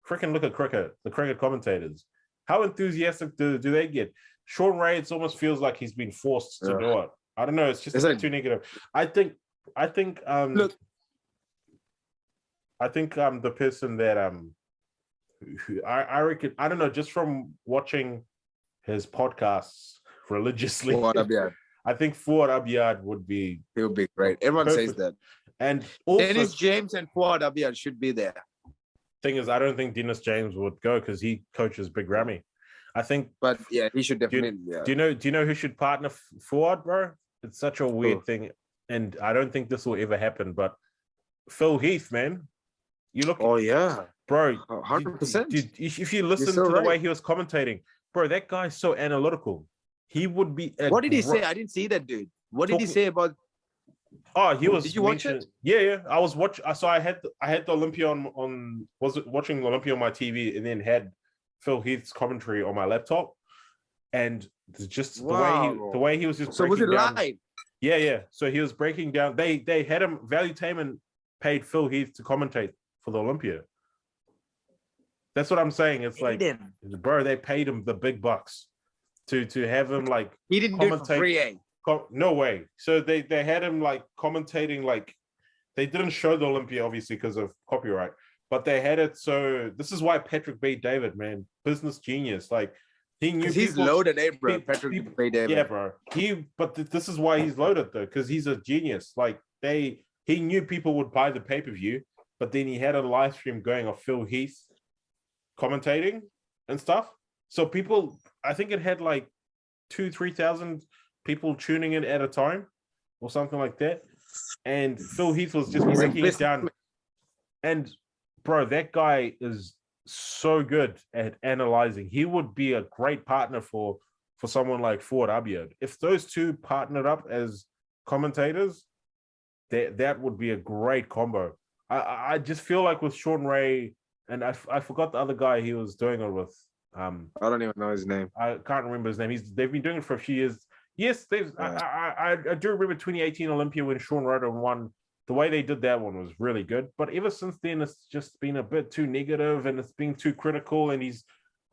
Freaking look at cricket. The cricket commentators. How enthusiastic do they get? Sean Ray, it almost feels like he's been forced to do it. I don't know. It's just too negative. I think the person that who I reckon, I don't know, just from watching his podcasts religiously, I think Fuad Abiyad would be great. Everyone perfect. Says that. And also, Dennis James and Fuad Abiyad should be there. Thing is, I don't think Dennis James would go because he coaches Big Ramy. I think, but yeah, he should definitely. Do you know who should partner Fuad, bro? It's such a weird thing, and I don't think this will ever happen. But Phil Heath, man, you look. Oh yeah, bro, 100%. If you listen to the way he was commentating, bro, that guy's so analytical. He would be. What did he say? I didn't see that, dude. What did he say about? Oh, he was. Did you watch it? Yeah. I was watching. So I had the Olympia on. Was watching Olympia on my TV, and then had Phil Heath's commentary on my laptop, and just the way he was just. So was it live? Yeah. So he was breaking down. They had him. Value Taman paid Phil Heath to commentate for the Olympia. That's what I'm saying. It's like, him. bro, they paid him the big bucks to have him like He didn't do it for free, eh? No way. So they had him like commentating, like they didn't show the Olympia obviously because of copyright, but they had it. So this is why Patrick beat David, man, business genius. Like he knew he's loaded, eh, bro. Patrick beat David. Yeah, bro. This is why he's loaded though, because he's a genius. Like he knew people would buy the pay-per-view, but then he had a live stream going of Phil Heath commentating and stuff. So people, I think it had like 2,000-3,000 people tuning in at a time or something like that. And Phil Heath was just breaking it down. And bro, that guy is so good at analyzing. He would be a great partner for someone like Ford Abiad. If those two partnered up as commentators, that would be a great combo. I just feel like with Sean Ray, and I forgot the other guy he was doing it with. I don't even know his name. I can't remember his name. They've been doing it for a few years. Yes, I do remember 2018 Olympia when Sean Roden won. The way they did that one was really good. But ever since then, it's just been a bit too negative and it's been too critical. And he's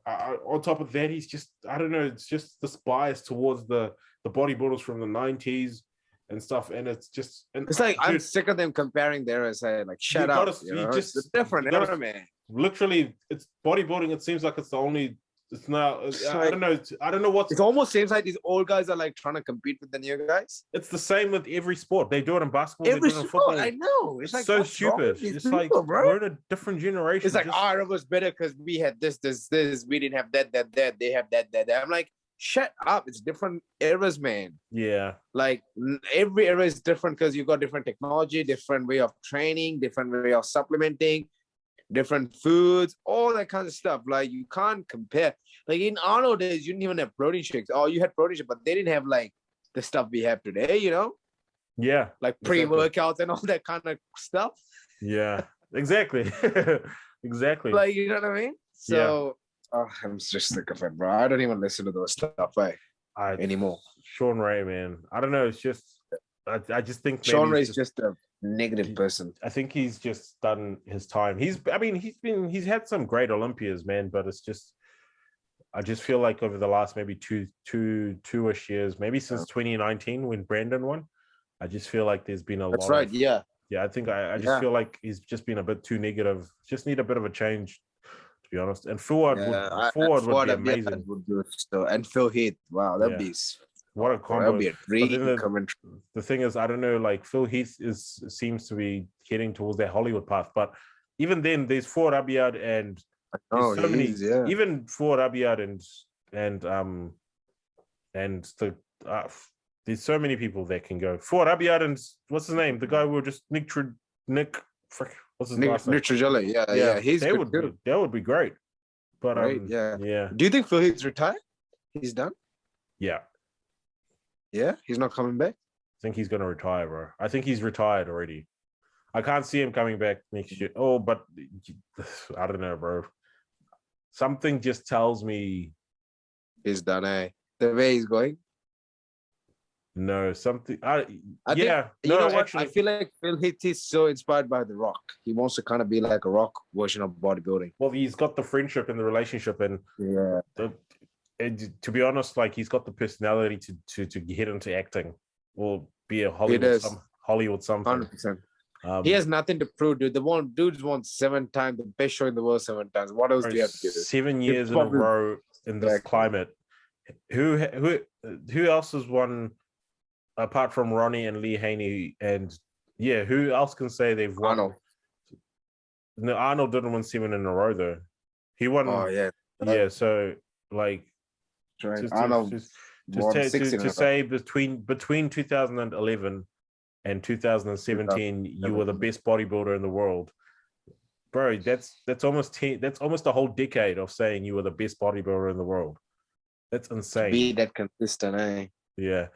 on top of that, he's just, I don't know, it's just this bias towards the bodybuilders from the 90s and stuff. And it's just, and it's like, I'm sick of them comparing their as like, shut up. It's different, man. Literally, it's bodybuilding. It seems like it's the only. It's not. I don't know. I don't know what. It almost seems like these old guys are like trying to compete with the new guys. It's the same with every sport. They do it in basketball. Every they do it in sport, football. I know. It's like so stupid. It's like bro. We're in a different generation. It's like our was better because we had this. We didn't have that. They have that. I'm like, shut up. It's different eras, man. Yeah. Like every era is different because you got different technology, different way of training, different way of supplementing, different foods, all that kind of stuff. Like you can't compare. Like in Arnold days, you didn't even have protein shakes. Oh, you had protein shakes, but they didn't have like the stuff we have today, you know? Yeah. Like pre-workouts and all that kind of stuff. Yeah, exactly. Exactly. Like, you know what I mean? So I'm just sick of it, bro. I don't even listen to those stuff anymore. Sean Ray, man. I don't know. It's just, I just think Sean Ray's just a negative person. I think he's just done his time. He's he's had some great Olympias, man, but it's just, I just feel like over the last maybe two-ish years, maybe since 2019 when Brandon won, I just feel like there's been a lot. That's right. Yeah. I think I just feel like he's just been a bit too negative. Just need a bit of a change, to be honest. And Ford would be amazing. Would do so. And Phil Heath, wow, that'd be what a combo. That'd be a great commentary. The thing is, I don't know, like Phil Heath seems to be heading towards that Hollywood path, but even then, there's Ford Abiad and even Ford Abiad and there's so many people that can go. Ford Abiad and what's his name? The guy who just Nick. What's his last name? Nick Trigella. Yeah. That would be great. But yeah. Do you think Phil Heath's retired? He's done. Yeah. Yeah, he's not coming back. I think he's going to retire, bro. I think he's retired already. I can't see him coming back next year. Oh, but I don't know, bro. Something just tells me he's done. The way he's going. No, something. You know what? Actually, I feel like Phil Heath is so inspired by The Rock. He wants to kind of be like a Rock version of bodybuilding. Well, he's got the friendship and the relationship, and to be honest, like he's got the personality to get into acting or be a Hollywood something. 100%. He has nothing to prove, dude. Dude's won 7 times, the best show in the world 7 times. What else do you have to do? 7 years in a row in this climate. Who else has won apart from Ronnie and Lee Haney? And who else can say they've won? Arnold. No, Arnold didn't win 7 in a row though. He won. Oh yeah. Yeah. So like. Arnold to say between 2011 and 2017 you were the best bodybuilder in the world, bro. That's almost a whole decade of saying you were the best bodybuilder in the world. That's insane. Be that consistent, Yeah.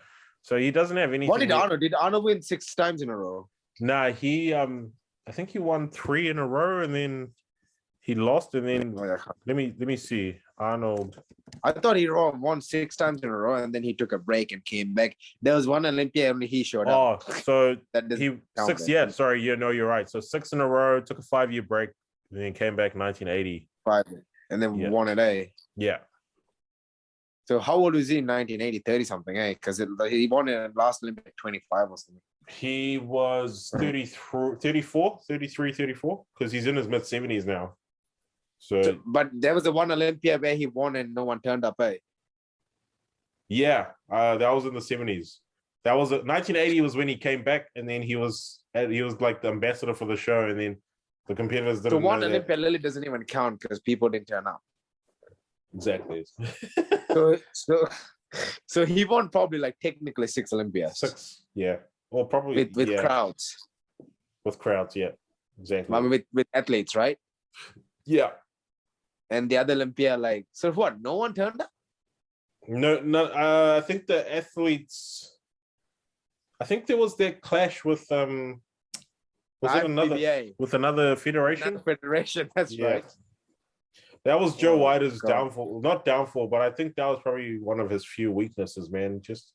So he doesn't have anything. What did Arnold win 6 times in a row? Nah, he I think he won 3 in a row and then he lost, and then let me see. Arnold. I thought he won 6 times in a row, and then he took a break and came back. There was one Olympia only he showed up. Oh, so he 6. Yeah, sorry. You're right. So 6 in a row. Took a 5-year break, and then came back 1980. 25 and then won it, eh? Yeah. So how old was he in 1980? 30 something, eh? Because he won it last Olympic 25 or something. He was 34, because he's in his mid-70s now. So, but there was the one Olympia where he won and no one turned up, eh? Yeah, that was in the 70s. That was 1980 was when he came back, and then he was like the ambassador for the show, and then the competitors didn't. So one Olympia literally doesn't even count because people didn't turn up. Exactly. So he won probably like technically 6 Olympias. 6, yeah, or probably with crowds. With crowds, yeah, exactly. I mean, with athletes, right? Yeah. And the other Olympia, like, so what? No one turned up? No. I think the athletes. I think there was that clash with Was it another federation? Another federation, that's right. That was Joe Wyder's downfall. Not downfall, but I think that was probably one of his few weaknesses, man. Just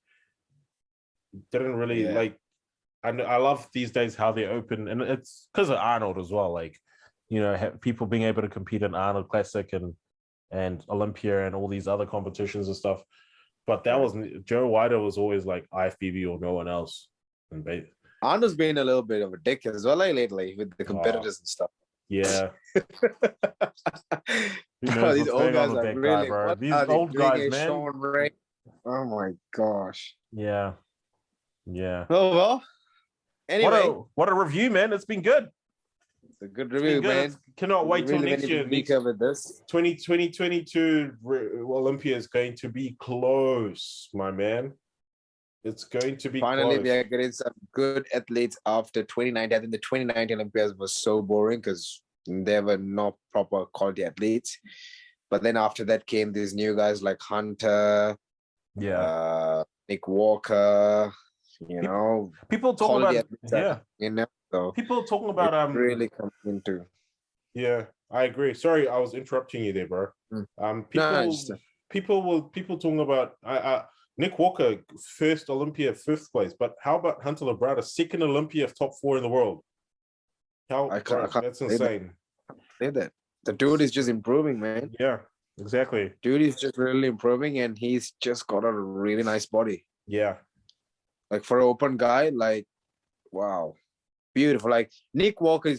didn't really like. I love these days how they open, and it's because of Arnold as well. Like, you know, people being able to compete in Arnold Classic and Olympia and all these other competitions and stuff. But that was Joe Wyder was always like IFBB or no one else. And Arnold's been a little bit of a dick as well lately with the competitors and stuff. Yeah. These old guys are really bro. These old guys, man. Oh my gosh. Yeah. Oh well. Anyway, what a review, man. It's been good. It's a good review, man. Cannot wait till next year. With this 2022 Olympia is going to be close, my man. It's going to be finally close. We are getting some good athletes after 2019. I think the 2019 Olympiads was so boring because there were no proper quality athletes. But then after that came these new guys like Hunter, Nick Walker. You know, people talking about so people talking about really coming into. Yeah, I agree. Sorry, I was interrupting you there, bro. People talking about Nick Walker, first Olympia, 5th place. But how about Hunter Labrada, 2nd Olympia, top 4 in the world? That's insane. Say that. The dude is just improving, man. Yeah, exactly. Dude is just really improving, and he's just got a really nice body. Yeah. Like for an open guy, like, wow, beautiful. Like Nick Walker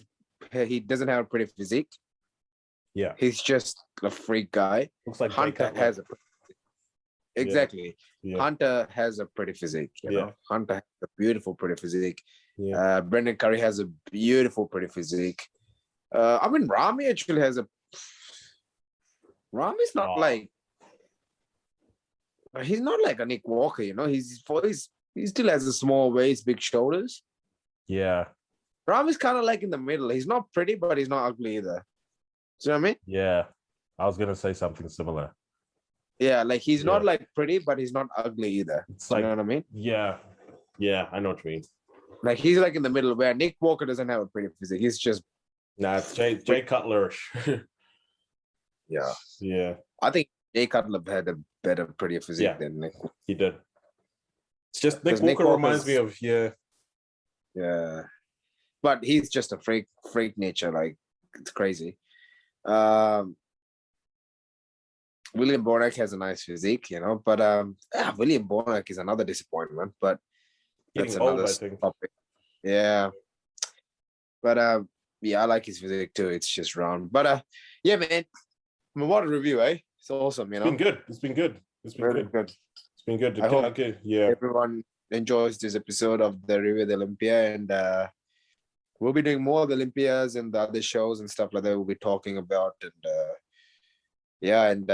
he doesn't have a pretty physique. Yeah, he's just a freak guy. Looks like Hunter has exactly. Yeah. Hunter has a pretty physique. You know? Hunter has a beautiful pretty physique. Yeah. Brendan Curry has a beautiful pretty physique. I mean, Rami actually has a. Rami's not like. He's not like a Nick Walker, you know. He still has a small waist, big shoulders. Yeah. Rami's kind of like in the middle. He's not pretty, but he's not ugly either. See what I mean? Yeah. I was gonna say something similar. Yeah, like he's not like pretty, but he's not ugly either. It's like, you know what I mean? Yeah. Yeah, I know what you mean. Like he's like in the middle where Nick Walker doesn't have a pretty physique. He's just it's Jay Cutler-ish. Yeah. I think Jay Cutler had a better, prettier physique than Nick. He did. It's just Nick Walker reminds me of Yeah. But he's just a freak nature, like it's crazy. William Bonac has a nice physique, you know, but William Bonac is another disappointment, but that's another topic. Yeah. But I like his physique too. It's just round. But yeah, man. What a review, eh? It's awesome, you know. It's been good. It's been good. I hope everyone enjoys this episode of the Review of the Olympia, and we'll be doing more of the Olympias and the other shows and stuff like that we'll be talking about. And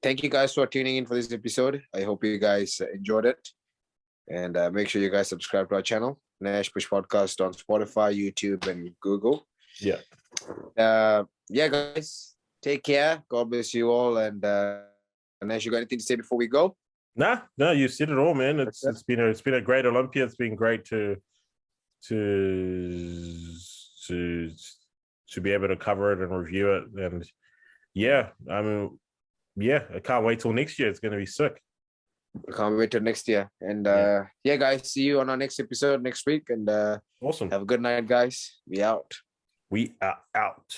thank you guys for tuning in for this episode. I hope you guys enjoyed it. And make sure you guys subscribe to our channel, Nash Push Podcast on Spotify, YouTube, and Google. Yeah. Guys, take care. God bless you all. And Nash, you got anything to say before we go? No, you said it all, man. It's been a great Olympia. It's been great to be able to cover it and review it. And I can't wait till next year. It's going to be sick. I can't wait till next year. And guys, see you on our next episode next week. And awesome. Have a good night, guys. We out. We are out.